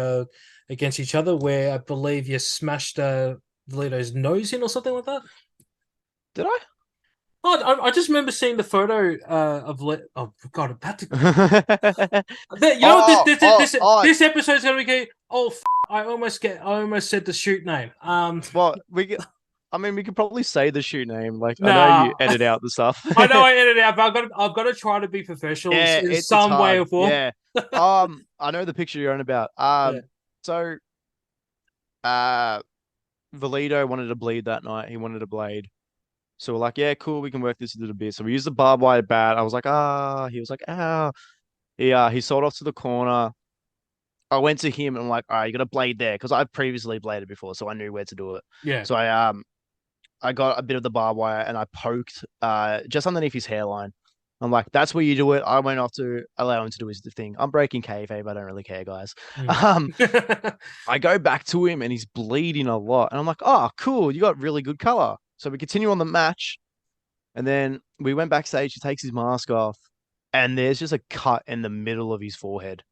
against each other where I believe you smashed Valito's nose in or something like that. Did I? Oh, I just remember seeing the photo of oh God, about to you know what Oh, oh, oh, this episode's gonna be oh I almost said the shoot name. well, I mean, we could probably say the shoot name. Like, I know you Nah, edit out the stuff. I know I edited it out, but I've got to try to be professional Yeah, in it's some way hard. or form. Yeah. I know the picture you're on about. Yeah, So uh Valito wanted to bleed that night. He wanted a blade. So we're like, yeah, cool, we can work this a little bit. So we used the barbed wire bat. I was like, he was like, ah. He sold off to the corner. I went to him and I'm like, all right, you got a blade there. Because I've previously bladed before, so I knew where to do it. yeah, So I got a bit of the barbed wire and I poked just underneath his hairline. I'm like, that's where you do it. I went off to allow him to do his thing. I'm breaking kayfabe. I don't really care, guys. mm. Um, I go back to him and he's bleeding a lot. And I'm like, oh, cool. You got really good color. So we continue on the match. And then we went backstage. He takes his mask off. And there's just a cut in the middle of his forehead.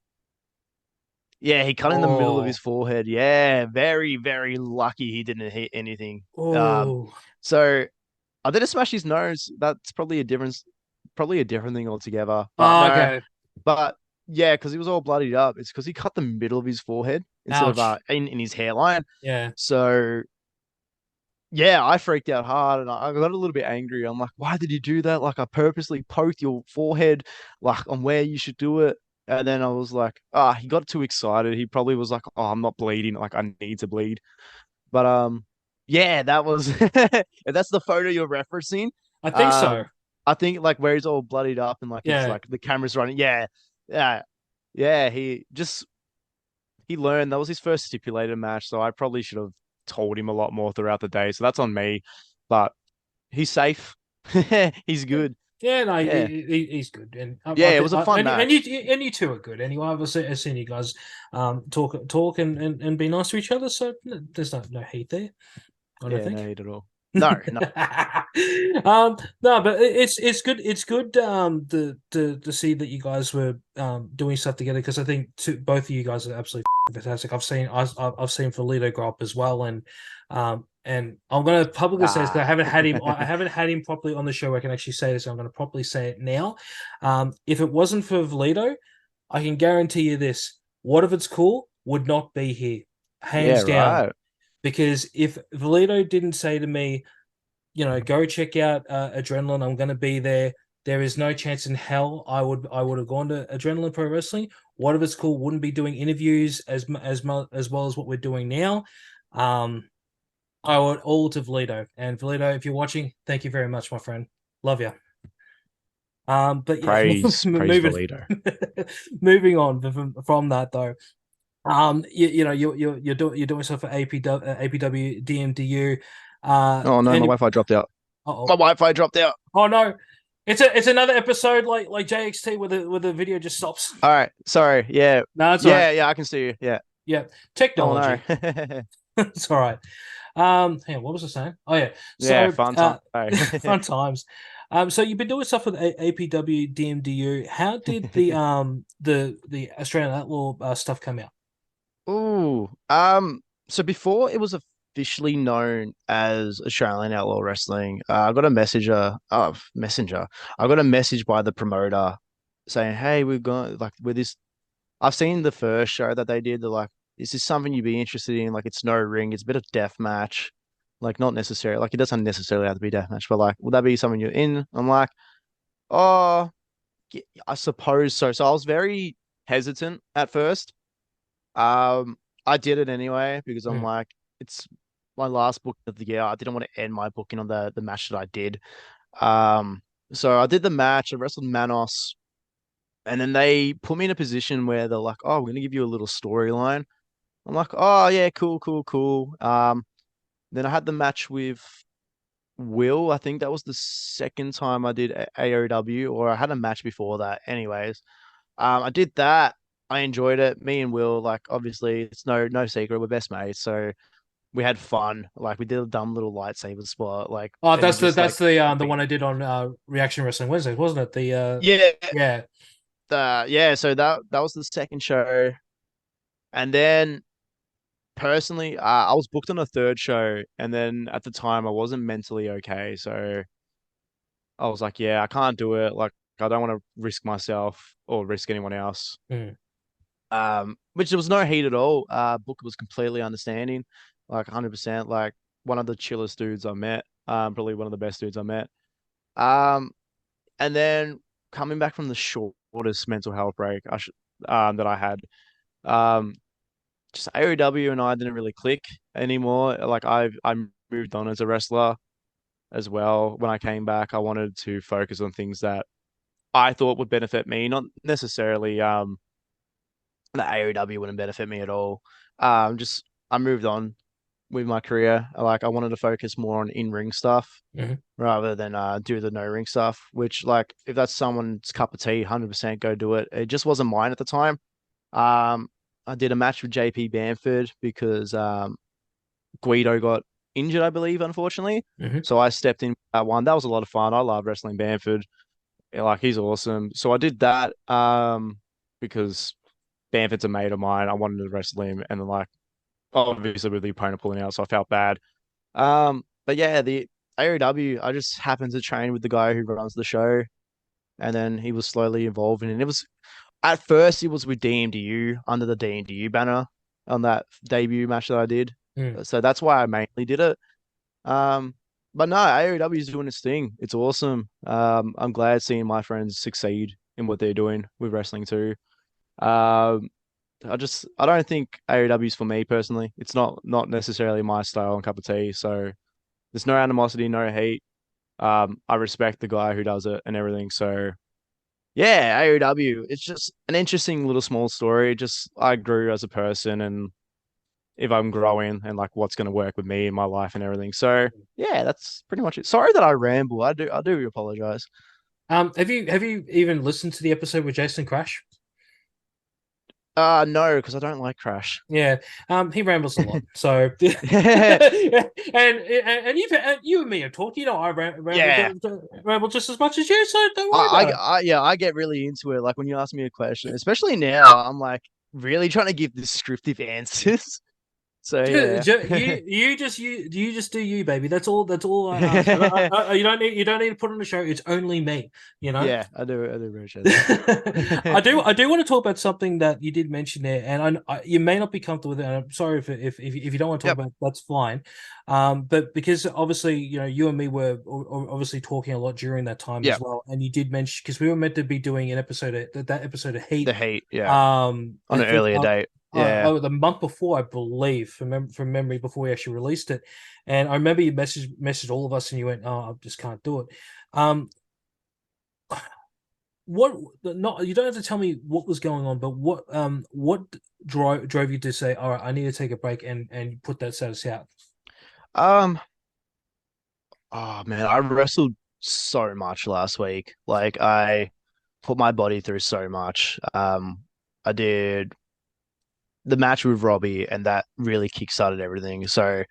Yeah, he cut in the middle of his Oh, forehead. Yeah, very, very lucky he didn't hit anything. Um, oh, so I did smash his nose. That's probably a different thing altogether. But oh, no, okay. but yeah, because he was all bloodied up. It's because he cut the middle of his forehead instead of Ouch. in his hairline. Yeah. So yeah, I freaked out hard and I got a little bit angry. I'm like, why did you do that? Like I purposely poked your forehead like on where you should do it. And then I was like, he got too excited. He probably was like, oh, I'm not bleeding. Like I need to bleed. But yeah, that was if that's the photo you're referencing. I think so. Um, I think like where he's all bloodied up and like it's Yeah. like the camera's running. Yeah, yeah, yeah. He learned that was his first stipulated match, so I probably should have told him a lot more throughout the day. So that's on me. but he's safe. He's good. Yeah, no, Yeah. he's good, and Yeah, I it think was a fun match. and you two are good. Anyway, I've seen you guys talk and be nice to each other, so there's no hate there. I don't Yeah, think. no hate at all. No, no. No, but it's good. It's good to see that you guys were doing stuff together because I think both of you guys are absolutely fantastic. I've seen Felito grow up as well, and I'm going to publicly say this because Ah. I haven't had him properly on the show where I can actually say this. So I'm going to properly say it now. If it wasn't for Velito, I can guarantee you this: What If It's Cool would not be here, Yeah, hands down. right. Because if Velito didn't say to me, go check out Adrenaline, I'm going to be there. There is no chance in hell I would have gone to Adrenaline Pro Wrestling. What If It's Cool wouldn't be doing interviews as well as what we're doing now. Um, I owe it all to Velito. And Velito, if you're watching, thank you very much, my friend. Love you. But yeah, Praise moving Valito. moving on from that though. You're doing stuff for APW DMDU. Oh no, my And Wi-Fi dropped out. oh My Wi-Fi dropped out. oh no, it's another episode like JXT where the video just stops. All right, sorry. Yeah, No, it's all right. yeah, I can see you. Yeah. Yeah, Oh no. technology. It's all right. Hang on, what was I saying? Oh yeah, Yeah, so fun time. fun times. So you've been doing stuff with APW DMDU. How did the Australian Outlaw stuff come out? Ooh. So before it was officially known as Australian Outlaw Wrestling, I got a messenger. I got a message by the promoter saying, "Hey, we're going like with this. I've seen the first show that they did. They're like, is this something you'd be interested in? Like, it's no ring. It's a bit of death match. Like, not necessarily. Like, it doesn't necessarily have to be death match, but like, would that be something you're in?" I'm like, "Oh, I suppose so." So I was very hesitant at first. I did it anyway because I'm Mm, like, it's my last booking of the year. I didn't want to end my booking on the match that I did. Um, so I did the match. I wrestled Manos, and then they put me in a position where they're like, "Oh, we're gonna give you a little storyline." I'm like, "Oh yeah, cool, cool, cool." Then I had the match with Will. I think that was the second time I did AOW, or I had a match before that. Anyways, I did that. I enjoyed it. Me and Will, like, obviously, it's no secret, we're best mates, so we had fun. Like, we did a dumb little lightsaber spot, like, Oh, and just like, the one I did on Reaction Wrestling Wednesdays, wasn't it? The yeah, yeah. yeah. So that was the second show, and then personally, I was booked on a third show, and then at the time I wasn't mentally okay, so I was like, yeah, I can't do it. Like, I don't want to risk myself or risk anyone else. Mm, Which there was no hate at all. Booker was completely understanding, like 100%, like one of the chillest dudes I met. Probably one of the best dudes I met. Um, and then coming back from the shortest mental health break that I had, um, just AOW and I didn't really click anymore. Like I moved on as a wrestler as well. When I came back, I wanted to focus on things that I thought would benefit me, not necessarily the AOW wouldn't benefit me at all. Just I moved on with my career. I wanted to focus more on in-ring stuff mhm. rather than do the no-ring stuff, which like if that's someone's cup of tea, 100% go do it. It just wasn't mine at the time. Um, I did a match with JP Bamford because Guido got injured, I believe, unfortunately. Mhm. So I stepped in that one. That was a lot of fun. I love wrestling Bamford. Yeah, like he's awesome. So I did that because Bamford's a mate of mine. I wanted to wrestle him, and then like obviously with the opponent pulling out, so I felt bad. But yeah, the AOW, I just happened to train with the guy who runs the show, and then he was slowly evolving. And it was at first it was with DMDU under the DMDU banner on that debut match that I did. Mm. So that's why I mainly did it. Um, but no, AOW is doing its thing. It's awesome. I'm glad seeing my friends succeed in what they're doing with wrestling too. Um, I don't think AEW is for me personally. It's not necessarily my style and cup of tea. So there's no animosity, no hate. I respect the guy who does it and everything. So yeah, AEW. It's just an interesting little small story. Just I grew as a person and if I'm growing and like what's going to work with me in my life and everything. So yeah, that's pretty much it. Sorry that I ramble. I do apologize. Have you even listened to the episode with Jason Crash? No, because I don't like Crash. Yeah, he rambles a lot. So, Yeah, and you and me have talked. You know, I ramble yeah. ramble just as much as you. So don't worry about it. Yeah, I get really into it. Like when you ask me a question, especially now, I'm like really trying to give descriptive answers. So yeah. You just do you, baby. That's all I ask. You don't need to put on the show. It's only me. You know. Yeah, I do appreciate that. I do want to talk about something that you did mention there, and you may not be comfortable with it. And I'm sorry if you don't want to talk Yep. about it, that's fine. But because obviously you and me were obviously talking a lot during that time as Yep. well, and you did mention because we were meant to be doing an episode of that episode of The Heat, heat, yeah. On an earlier date. Yeah. the month before, I believe, from memory, before we actually released it. And I remember you messaged all of us, and you went, "Oh, I just can't do it." Um, what not you don't have to tell me what was going on, but what drove you to say, all right, I need to take a break and put that status out? Um, oh man, I wrestled so much last week. Like I put my body through so much. I did the match with Robbie and that really kickstarted everything. So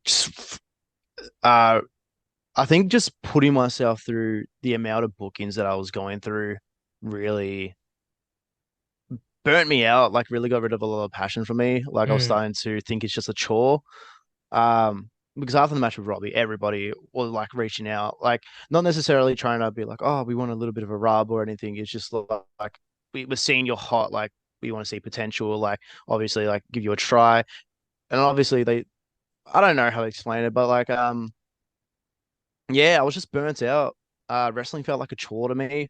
just uh I think just putting myself through the amount of bookings that I was going through really burnt me out, like really got rid of a lot of passion for me. Like I was Mm, starting to think it's just a chore. Because after the match with Robbie, everybody was like reaching out, like not necessarily trying to be like, oh, we want a little bit of a rub or anything. It's just like we're seeing you're hot, like we want to see potential, like obviously like give you a try. And obviously I don't know how to explain it, but like yeah, I was just burnt out. Wrestling felt like a chore to me.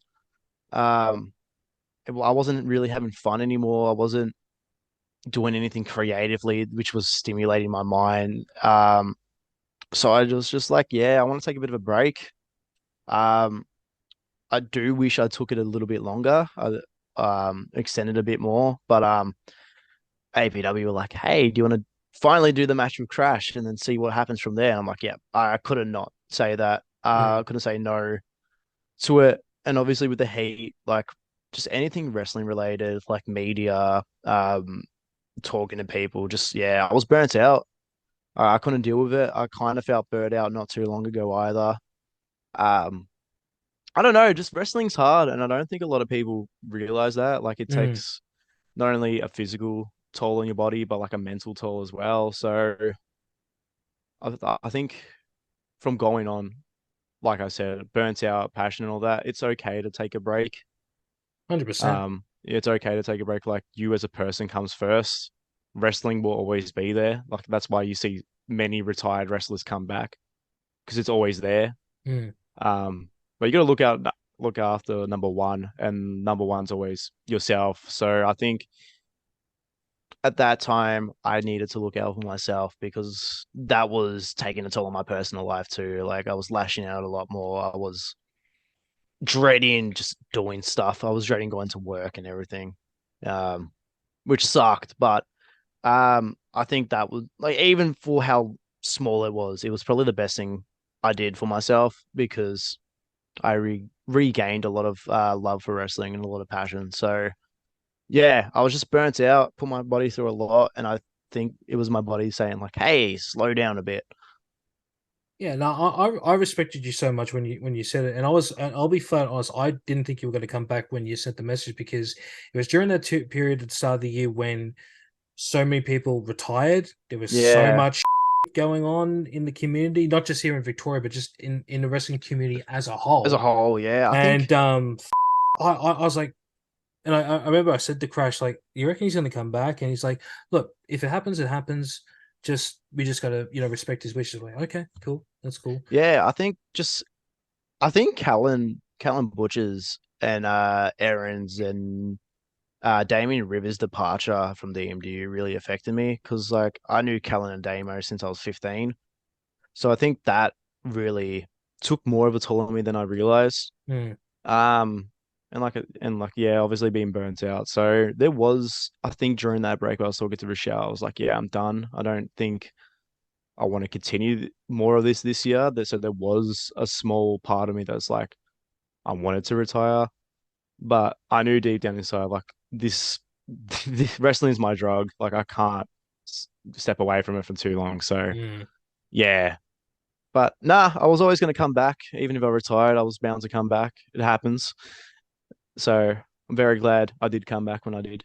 Um, I wasn't really having fun anymore. I wasn't doing anything creatively, which was stimulating my mind. So I was just like, yeah, I want to take a bit of a break. Um, I do wish I took it a little bit longer, extended a bit more, but APW were like, hey, do you want to finally do the match with Crash and then see what happens from there? And I'm like, yeah, I couldn't not say that. I mm, couldn't say no to it. And obviously with the heat, like just anything wrestling related, like media, talking to people, just yeah, I was burnt out. I couldn't deal with it. I kind of felt burnt out not too long ago either. Um, I don't know, just wrestling's hard, and I don't think a lot of people realize that. Like it mm, takes not only a physical toll on your body, but like a mental toll as well. So I think from going on, like I said, burnt out, passion, and all that, it's okay to take a break. 100%. It's okay to take a break. Like you as a person comes first. Wrestling will always be there. Like that's why you see many retired wrestlers come back because it's always there. Mm, But you got to look after number one, and number one's always yourself. So I think at that time I needed to look out for myself because that was taking a toll on my personal life too. Like I was lashing out a lot more. I was dreading just doing stuff. I was dreading going to work and everything, um, which sucked. But I think that was like even for how small it was probably the best thing I did for myself because I regained a lot of love for wrestling and a lot of passion. So yeah, I was just burnt out, put my body through a lot, and I think it was my body saying like, "Hey, slow down a bit." yeah, no, I respected you so much when you said it, and I'll be flat honest, I didn't think you were going to come back when you sent the message, because it was during that period at the start of the year when so many people retired. There was so Yeah, much going on in the community, not just here in Victoria, but just in the wrestling community as a as a whole. whole, yeah, I think And I was like, and I remember I said to Crash, like, you reckon he's going to come back? And he's like, look, if it happens, it happens. We just got to respect his wishes. Like, okay, cool, that's cool. yeah, I think Callan Butchers and Aaron's and Damien Rivers' departure from DMD really affected me because like I knew Callan and Damo since I was 15. So I think that really took more of a toll on me than I realized. Hmm. Um, yeah, obviously being burnt out. So there was, I think, during that break I was talking to Rochelle, I was like, yeah, I'm done. I don't think I want to continue more of this year. So there was a small part of me that's like, I wanted to retire, but I knew deep down inside, like this, this wrestling is my drug. Like I can't step away from it for too long. So Mm. yeah, but nah, I was always going to come back. Even if I retired, I was bound to come back. It happens. So I'm very glad I did come back when I did.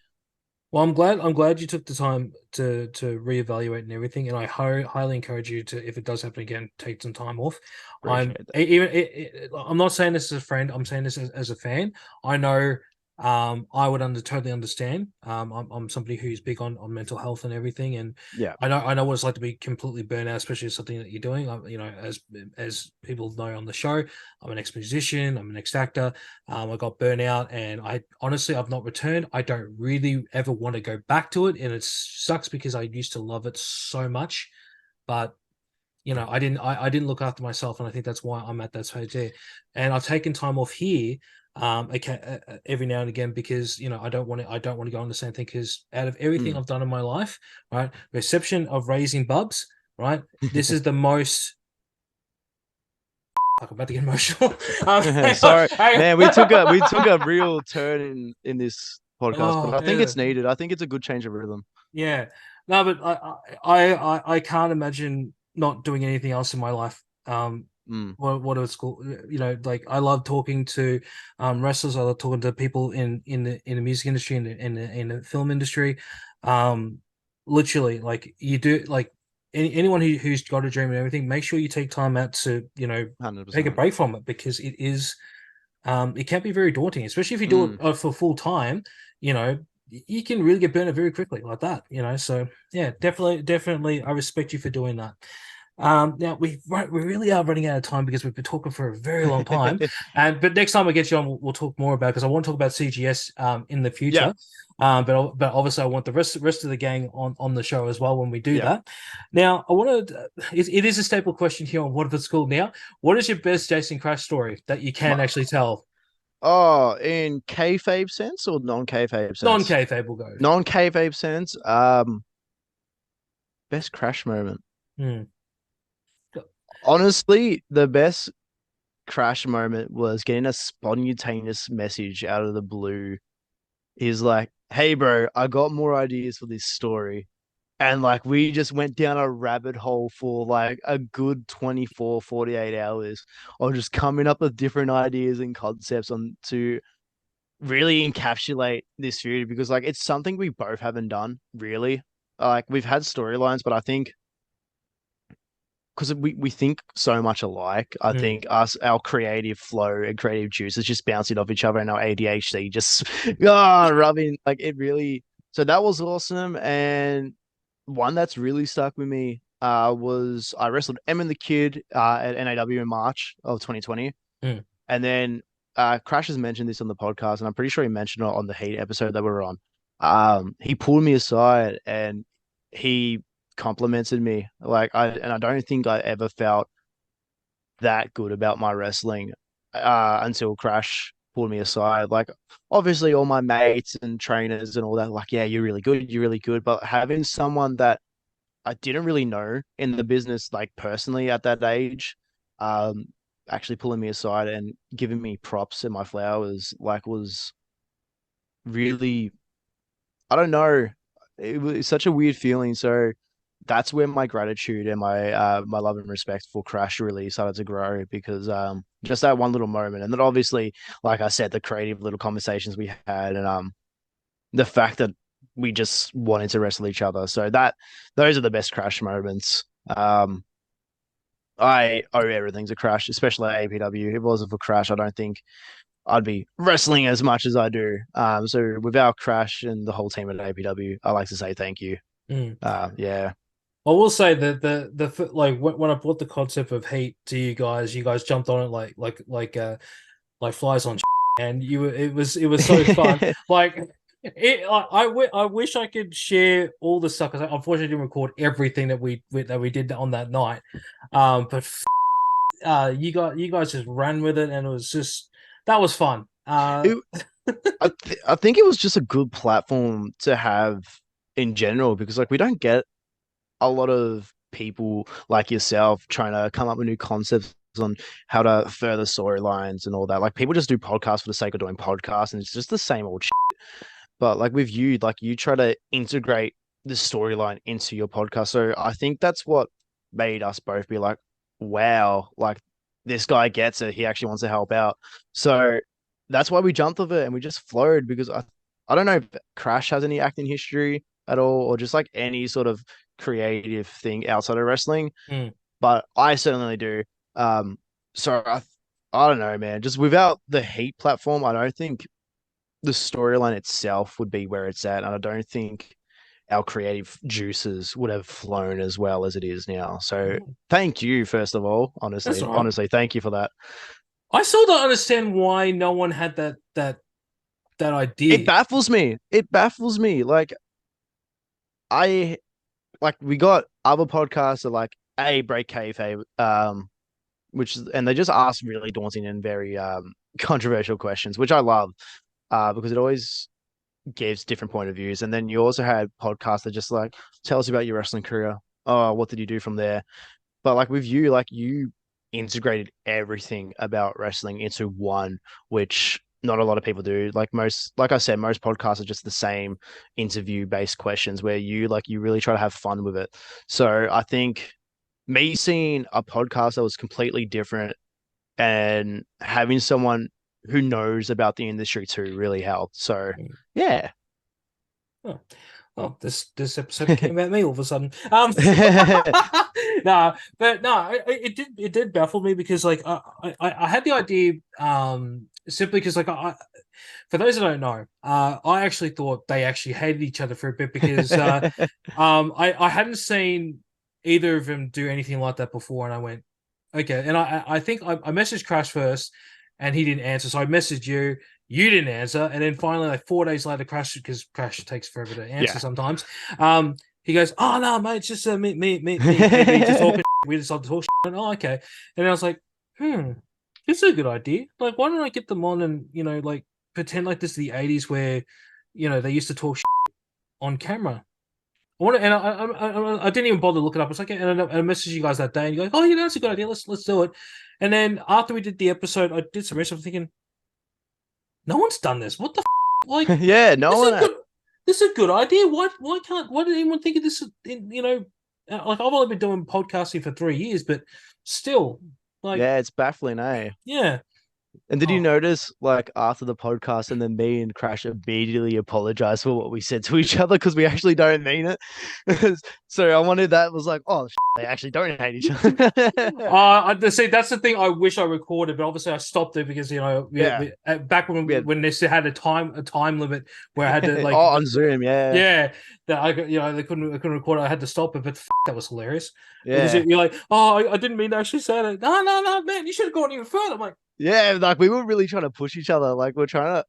Well, I'm glad you took the time to reevaluate and everything, and I highly encourage you to, if it does happen again, take some time off. Appreciate that. I'm not saying this as a friend. I'm saying this as a fan. I know, I would totally understand. I'm somebody who's big on mental health and everything, and Yeah. I know what it's like to be completely burnt out, especially with something that you're doing. As people know on the show, I'm an ex-musician, I'm an ex-actor. I got burnt out, and I've not returned. I don't really ever want to go back to it, and it sucks because I used to love it so much, but I didn't look after myself, and I think that's why I'm at that stage there. And I've taken time off here, every now and again, because I don't want to go on the same thing, because out of everything Mm. I've done in my life, right, reception of raising bubs, right, this is the most. Fuck, I'm about to get emotional. Hang on, Sorry, hang man. We took a on. real turn in this podcast, but Oh I think yeah. it's needed. I think it's a good change of rhythm. Yeah. No, but I can't imagine not doing anything else in my life. Mm. What it's called, like I love talking to wrestlers. I love talking to people in the music industry and in the film industry. Um, literally, like you do, like anyone who's got a dream and everything, make sure you take time out to take a 100%. break from it, because it can be very daunting, especially if you do it Mm. for full time. You know, you can really get burned out very quickly like that. So yeah, definitely, I respect you for doing that. Now we really are running out of time, because we've been talking for a very long time, and but next time I get you on, we'll talk more about, because I want to talk about CGS in the Yeah. future. But obviously I want the rest of the gang on the show as well when we do Yeah. that. Now I want to. It is a staple question here on What If It's Cool. Now, what is your best Jason Crash story that you can My, actually tell? oh, in kayfabe sense or non-kayfabe Non sense? kayfabe will go. Non-kayfabe sense. Best crash moment. Hmm. Honestly, the best crash moment was getting a spontaneous message out of the blue. He's like, "Hey, bro, I got more ideas for this story." And like we just went down a rabbit hole for like a good 24, 48 hours of just coming up with different ideas and concepts on to really encapsulate this feud, because like it's something we both haven't done really. Like we've had storylines, but I think because we think so much alike, I Hmm. think our creative flow and creative juices just bouncing off each other, and our ADHD just rubbing like it really. So that was awesome, and one that's really stuck with me was I wrestled Em and the Kid at NAW in March of 2020. Hmm. And then Crash has mentioned this on the podcast, and I'm pretty sure he mentioned it on the Heat episode that we were on. He pulled me aside and he complimented me. I don't think I ever felt that good about my wrestling until Crash pulled me aside. Like obviously all my mates and trainers and all that, like, yeah, you're really good. But having someone that I didn't really know in the business, like personally at that age, um, actually pulling me aside and giving me props and my flowers, like was really, I don't know, it was such a weird feeling. So that's where my gratitude and my love and respect for Crash really started to grow, because just that one little moment, and then obviously, like I said, the creative little conversations we had, and the fact that we just wanted to wrestle each other. So those are the best Crash moments. I owe everything to Crash, especially at APW. If it wasn't for Crash, I don't think I'd be wrestling as much as I do. So without Crash and the whole team at APW, I like to say thank you. Hmm. Yeah. I will say that like when I brought the concept of heat to you guys jumped on it like flies on, and it was so fun. Like I wish I could share all the stuff, because I unfortunately didn't record everything that we did on that night. But you guys just ran with it, and it was just that was fun. It, I think it was just a good platform to have in general because like we don't get a lot of people like yourself trying to come up with new concepts on how to further storylines and all that. Like people just do podcasts for the sake of doing podcasts, and it's just the same old shit. But like with you, like you try to integrate the storyline into your podcast. So I think that's what made us both be like, wow, like this guy gets it. He actually wants to help out. So that's why we jumped off it and we just flowed because I don't know if Crash has any acting history at all or just like any sort of creative thing outside of wrestling, Mm. but I certainly do. So I don't know, man. Just without the Heat platform, I don't think the storyline itself would be where it's at, and I don't think our creative juices would have flown as well as it is now. So thank you, first of all. That's Honestly, all right. honestly, thank you for that. I still don't understand why no one had that It idea. baffles me. It baffles me. I like we got other podcasts that like a break kayfabe, which and they just ask really daunting and very controversial questions, which I love, because it always gives different point of views. And then you also had podcasts that just like tell us about your wrestling career. Oh, what did you do from there? But with you, like you integrated everything about wrestling into one, which not a lot of people do. Like I said, most podcasts are just the same interview based questions where you really try to have fun with it. So I think me seeing a podcast that was completely different and having someone who knows about the industry too really helped. So yeah. Oh, well, this episode became about me all of a sudden. Nah, but no, it did baffle me because like I had the idea simply because like for those that don't know, I actually thought they actually hated each other for a bit because I hadn't seen either of them do anything like that before, and I went okay, and I think I messaged Crash first, and he didn't answer, so I messaged you. You didn't answer, and then finally, like 4 days later, Crash because Crash takes forever to answer Yeah. sometimes. He goes, "Oh no, mate, it's just me and KB just talking. We decided to talk." And, oh, okay. And I was like, this is a good idea. Like, why don't I get them on and like pretend like this is the '80s where they used to talk on camera. I want to, and I didn't even bother to look it up. It's like, and I messaged you guys that day, and you go, "Oh, that's a good idea. Let's do it." And then after we did the episode, I did some research. I'm thinking, no one's done this. What the like? Yeah, no This one is good. This is a good idea. Why did anyone think of this? Like I've only been doing podcasting for 3 years, but still, like, yeah, it's baffling, eh? yeah. And did you Oh, notice, like, after the podcast, and then me and Crash immediately apologized for what we said to each other because we actually don't mean it? So I wanted that was like, oh, they actually don't hate each other. see, that's the thing. I wish I recorded, but obviously I stopped it because Yeah, back we had when this had a time limit where I had to oh on Zoom, yeah, yeah, that I couldn't record it. I had to stop it, but that was hilarious because yeah, you're like, oh, I didn't mean to actually say that. No, man, you should have gone even further. I'm like, yeah. Like we were really trying to push each other. Like we're trying to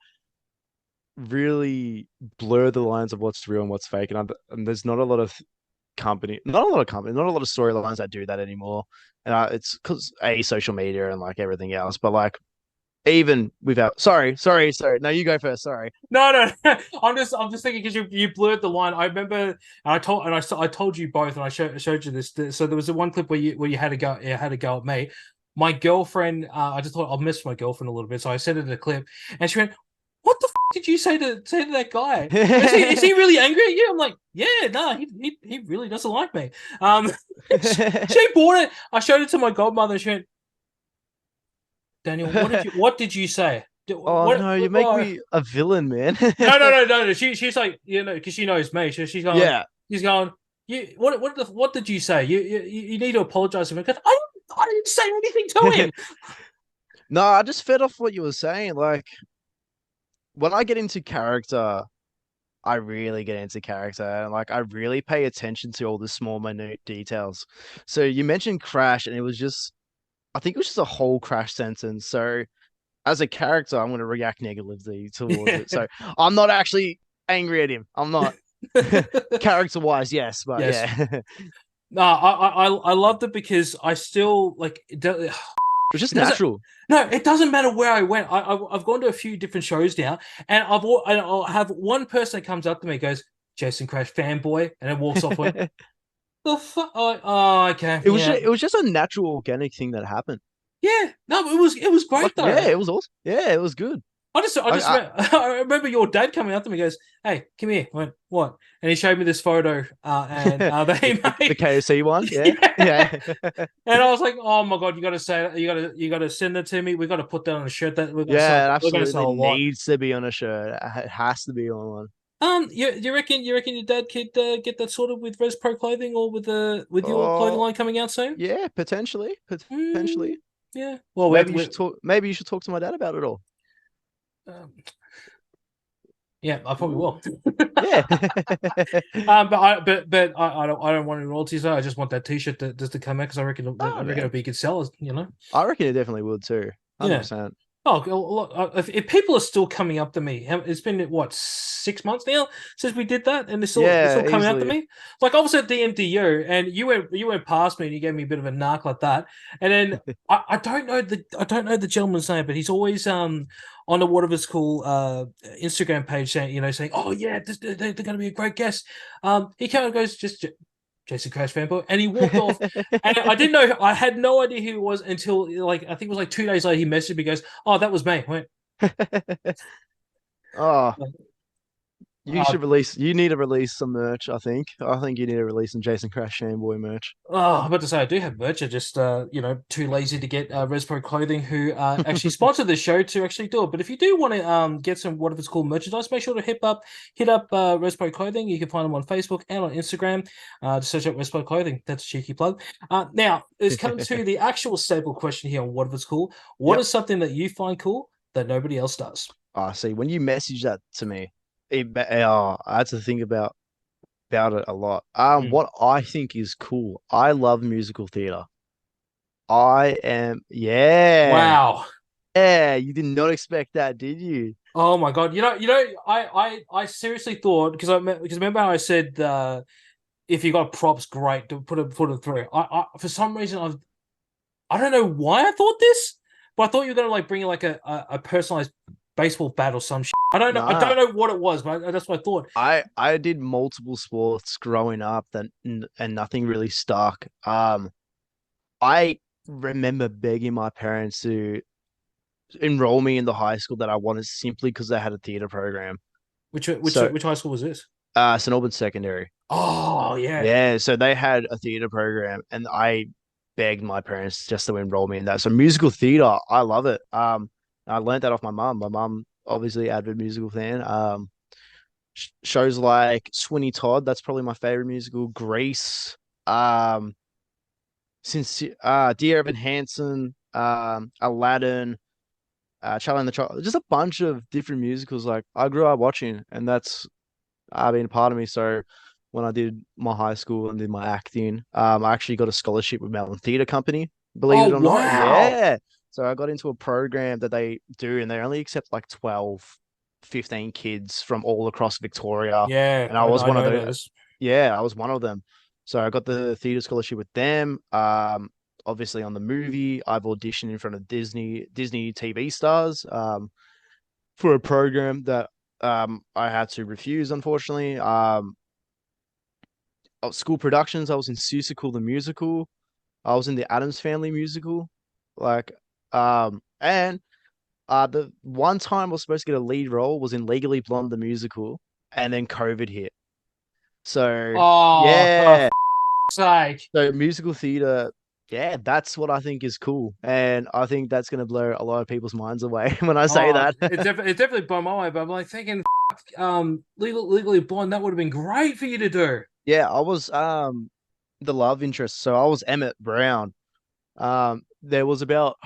really blur the lines of what's real and what's fake. And there's not a lot of not a lot of company, not a lot of storylines that do that anymore. And it's because social media and like everything else. But like even without, sorry. No, you go first. Sorry. no. I'm just thinking because you blurred the line. I remember, and I told you both, and I showed you this. So there was the one clip where you had to go at me. My girlfriend, I just thought I'll miss my girlfriend a little bit, so I sent her the clip, and she went, "What the did you say to that guy? Is he really angry at you?" I'm like, "Yeah, no, he really doesn't like me." She bought it. I showed it to my godmother. And she went, "Daniel, what did you say? Oh What? no, you make Oh. me a villain, man. No. She's like, because she knows me. She's going, Yeah. she's going. What did you say? You need to apologize to him. Because I didn't say anything to him. No, I just fed off what you were saying. Like when I get into character, I really get into character and like I really pay attention to all the small minute details. So you mentioned Crash and it was just I think it was just a whole Crash sentence. So as a character, I'm gonna react negatively towards it. So I'm not actually angry at him. I'm not character wise, yes, but Yes. yeah. No, I loved it because I still like It was just It doesn't. natural. No, it doesn't matter where I went. I've gone to a few different shows now, and I'll have one person that comes up to me, goes, "Jason Crash fanboy," and then walks off. Went, the fuck? Oh, okay, yeah, It was just a natural organic thing that happened. yeah. No, it was Like, great yeah, though. it was awesome. Yeah, it was good. I just I I remember your dad coming up to me, goes, "Hey, come here." I went, "What?" And he showed me this photo, and that he the made. KFC one, yeah. Yeah. Yeah. And I was like, "Oh my god, you got to say, you got to send it to me. We got to put that on a shirt that we're gonna sell. Yeah, it We're gonna absolutely sell a lot." needs to be on a shirt. It has to be on one. You reckon your dad could get that sorted with Res Pro Clothing or with your clothing Oh, line coming out soon? yeah, potentially. Mm, Potentially. yeah. Well, we Maybe you should talk to my dad about it all. um, yeah, I probably Ooh. will. Yeah. But I don't want any royalties. Though. I just want that T-shirt just to come out because I Oh reckon it'll man. be good sellers. I reckon it definitely would too. Yeah. 100%. Oh, look, if people are still coming up to me, it's been what 6 months now since we did that, and they're still Yeah, coming up to easily. me. Like I was at DMDU, and you went past me, and you gave me a bit of a knock like that, and then I don't know the gentleman's name, but he's always on the what of his cool Instagram page saying, oh yeah, they're going to be a great guest. He kind of goes just Jason Crash fanboy, and he walked off. And I didn't know, I had no idea who he was until like I think it was like 2 days later. He messaged me, goes, "Oh, that was me." I went, Oh, uh, you need to release some merch, I think. I think you need to release some Jason Crash Shamboy merch. I'm about to say I do have merch. I just too lazy to get Respo Clothing, who actually sponsored the show, to actually do it. But if you do want to get some what if it's called merchandise, make sure to hit up Respo Clothing. You can find them on Facebook and on Instagram. To search up Respo Clothing. That's a cheeky plug. Now it's come to the actual staple question here on what if it's cool. What Yep. is something that you find cool that nobody else does? Oh, see, when you message that to me, I had to think about it a lot. Mm. What I think is cool. I love musical theater. I am, yeah, Wow. yeah. You did not expect that, did you? Oh my God. I seriously thought, because remember how I said if you got props, great to put it through. For some reason I don't know why I thought this, but I thought you were gonna like bring like a personalized baseball bat or some shit. I don't know. I Nah, don't know what it was, but that's what I thought. I did multiple sports growing up and nothing really stuck. I remember begging my parents to enroll me in the high school that I wanted simply because they had a theater program. Which which So, which high school was this? St. Albans Secondary. Oh yeah. Yeah, so they had a theater program, and I begged my parents just to enroll me in that. So musical theater, I love it. I learned that off my mum. My mum, obviously, avid musical fan. Shows like Sweeney Todd, that's probably my favorite musical. Grease, um, since Dear Evan Hansen, Aladdin, Charlie and the Chocolate, just a bunch of different musicals. Like I grew up watching, and that's been a part of me. So when I did my high school and did my acting, I actually got a scholarship with Melbourne Theatre Company, believe Oh it or not. wow. Yeah. So I got into a program that they do, and they only accept like 12, 15 kids from all across Victoria. Yeah, And I was I one of know the, those. yeah, I was one of them. So I got the theatre scholarship with them. Obviously on the movie, I've auditioned in front of Disney TV stars. For a program that I had to refuse, unfortunately. School productions, I was in Seussical the musical. I was in the Adams Family musical. Like, and the one time I was supposed to get a lead role was in Legally Blonde the musical, and then COVID hit. So Oh, for yeah, sake. so musical theater, yeah, that's what I think is cool, and I think that's gonna blow a lot of people's minds away when I say Oh, that. it's definitely blown my way, but I'm like thinking, legally blonde, that would have been great for you to do. Yeah, I was the love interest, so I was Emmett Brown. There was about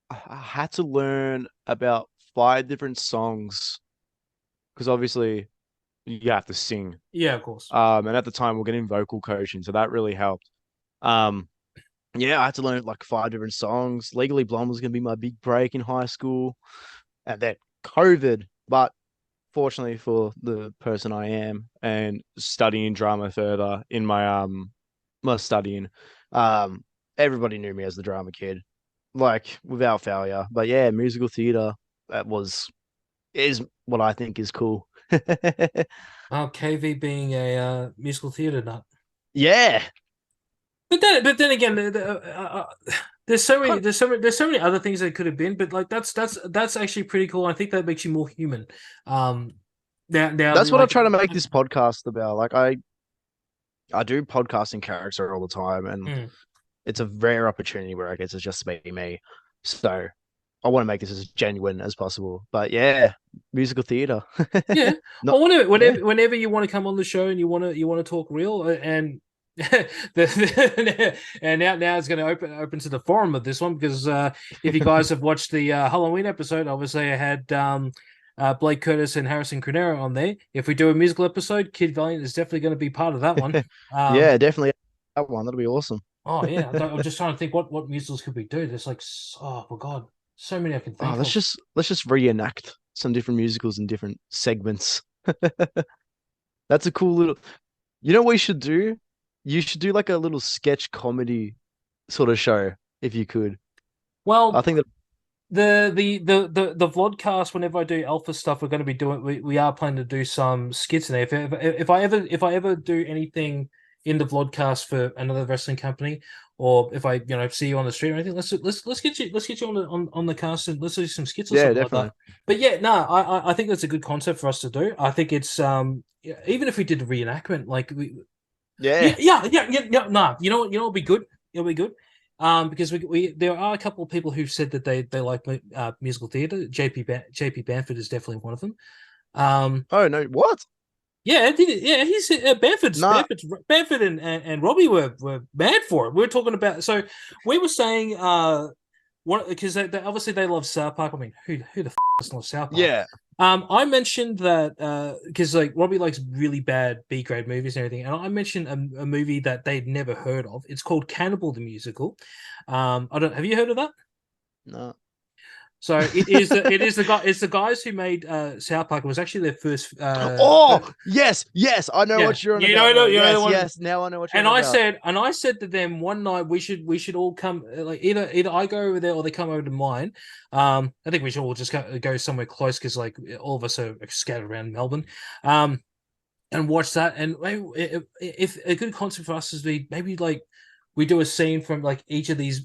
I had to learn about five different songs because obviously you have to sing. Yeah, of course. And at the time we're getting vocal coaching, so that really helped. Um, yeah, I had to learn like five different songs. Legally Blonde was gonna be my big break in high school, and then COVID. But fortunately for the person I am and studying drama further in my studying, um, everybody knew me as the drama kid. like without failure. But yeah, musical theater that was is what I think is cool. Oh, KV being a musical theater nut. Yeah, But then again, there's so many, kind there's so many other things that it could have been. But like that's actually pretty cool. I think that makes you more human. Um, now that's what I like, try to make this podcast about. Like I do podcasting character all the time, and mm, it's a rare opportunity where I get to just be me. So I want to make this as genuine as possible. But yeah, musical theater. yeah. Not Well, whenever, yeah. whenever, whenever you want to come on the show and you want to talk real and and now it's going to open to the forum of this one because if you guys have watched the Halloween episode, obviously I had Blake Curtis and Harrison Cronero on there. If we do a musical episode, Kid Valiant is definitely going to be part of that one. Um, Yeah, definitely that one. That'll be awesome. oh yeah, I'm just trying to think what musicals could we do. There's like oh my god, so many I can Oh, think of. let's just reenact some different musicals in different segments. That's a cool little. You know what we should do? You should do like a little sketch comedy sort of show if you could. I Well, think that the vlogcast. Whenever I do alpha stuff, we're going to be doing. We are planning to do some skits in there. If I ever do anything in the vlogcast for another wrestling company, or if I see you on the street or anything, let's get you on the cast and let's do some skits or yeah, something like definitely. that. But yeah, no, I think that's a good concept for us to do. I think it's yeah, even if we did a reenactment, like yeah, Yeah. yeah, yeah, yeah, yeah. Nah, you know, it'll be good. It'll be good. Because we there are a couple of people who've said that they like musical theater. JP Banford is definitely one of them. Um, Oh no, what? yeah, yeah, he's Banford's Nah. Banford's Banford and Robbie were mad for it. We are talking about so we were saying what because they obviously they love South Park. I mean, who the doesn't love South Park? Yeah. I mentioned that because like Robbie likes really bad B grade movies and everything, and I mentioned a movie that they'd never heard of. It's called Cannibal the Musical. I don't have you heard of that? No. So it is the guy it's the guys who made South Park. It was actually their first Oh, yes, yes. I know yeah, what you're on you about know, now. the Yes, one. yes. Now I know what you're And on I about. said, and I said to them one night we should all come like either I go over there or they come over to mine. I think we should all just go somewhere close because like all of us are scattered around Melbourne. And watch that. And maybe if a good concept for us is maybe like we do a scene from like each of these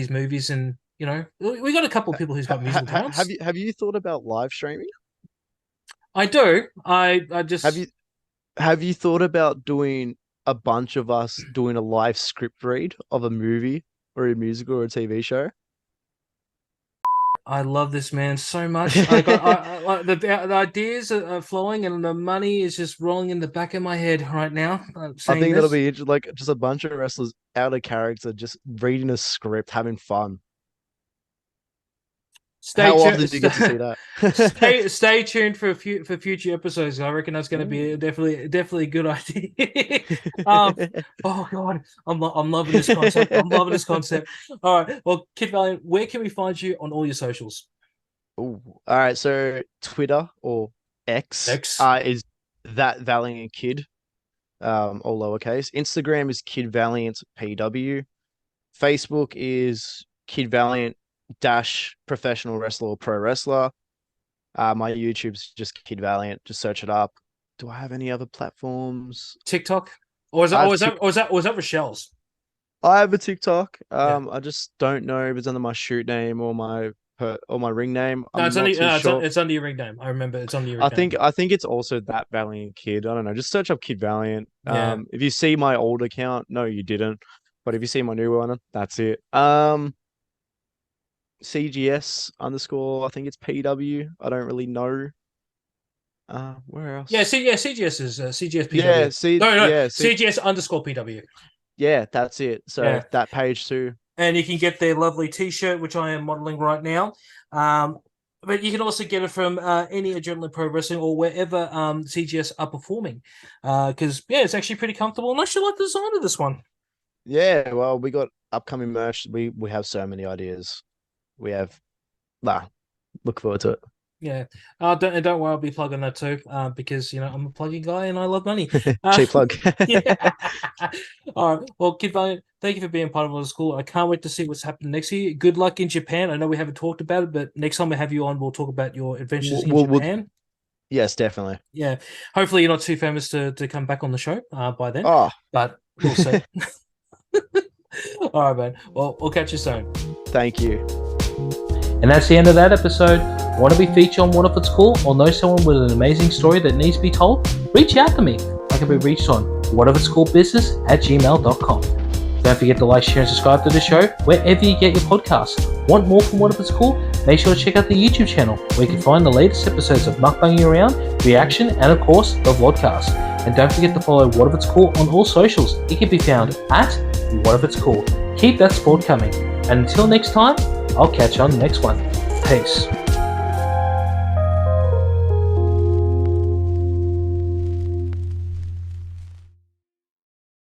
movies, and we got a couple of people who's got musical talents. Have you thought about live streaming? I do. I Have just you have you thought about doing a bunch of us doing a live script read of a movie or a musical or a TV show? I love this man so much. I got the ideas are flowing and the money is just rolling in the back of my head right now. I'm I saying think that'll this. be like just a bunch of wrestlers out of character, just reading a script, having fun. Stay How often tuned. do you get to see that? Stay tuned for future episodes. I reckon that's going to be Ooh. definitely a good idea. um. Oh God, I'm loving this concept. I'm loving this concept. All right. Well, Kid Valiant, where can we find you on all your socials? Ooh. All right, so Twitter or X X, is that Valiant Kid, all lowercase. Instagram is Kid Valiant PW. Facebook is Kid Valiant dash professional wrestler or pro wrestler. My YouTube's just Kid Valiant. Just search it up. Do I have any other platforms? TikTok, or is that I or have is that Tik. or is that or is that Rochelle's? I have a TikTok. Yeah. I just don't know if it's under my shoot name or or my ring name. No, I'm not too sure. it's under your ring name. I remember it's under your ring I name. think I think it's also that Valiant Kid. I don't know. Just search up Kid Valiant. Yeah. If you see my old account, no, you didn't. But if you see my new one, that's it. CGS underscore. I think it's PW. I don't really know. Where Yeah, else? CGS is CGS Yeah, PW. No, see, CGS underscore PW. yeah, that's it. So Yeah, that page too. and you can get their lovely T-shirt, which I am modeling right now. Um, but you can also get it from any Adrenaline Pro Wrestling or wherever CGS are performing. Because yeah, it's actually pretty comfortable, and I actually like the design of this one. Yeah, well, we got upcoming merch. We have so many ideas. We have, nah, look forward to it. Yeah. Don't worry, I'll be plugging that too, because I'm a plugging guy and I love money. Cheap plug. Yeah. All right. Well, Kid Valiant, thank you for being part of our school. I can't wait to see what's happening next year. Good luck in Japan. I know we haven't talked about it, but next time we have you on, we'll talk about your adventures in We'll Japan. yes, definitely. Yeah. Hopefully, you're not too famous to come back on the show by then, Oh, but we'll see. All right, man. Well, we'll catch you soon. thank you. And that's the end of that episode. Want to be featured on What If It's Cool or know someone with an amazing story that needs to be told? Reach out to me. I can be reached on whatifitscoolbusiness@gmail.com. Don't forget to like, share, and subscribe to the show wherever you get your podcasts. Want more from What If It's Cool? Make sure to check out the YouTube channel where you can find the latest episodes of Mukbanging Around, Reaction, and of course, the vlogcast. And don't forget to follow What If It's Cool on all socials. It can be found at What If It's Cool. Keep that support coming. And until next time, I'll catch you on the next one. Peace.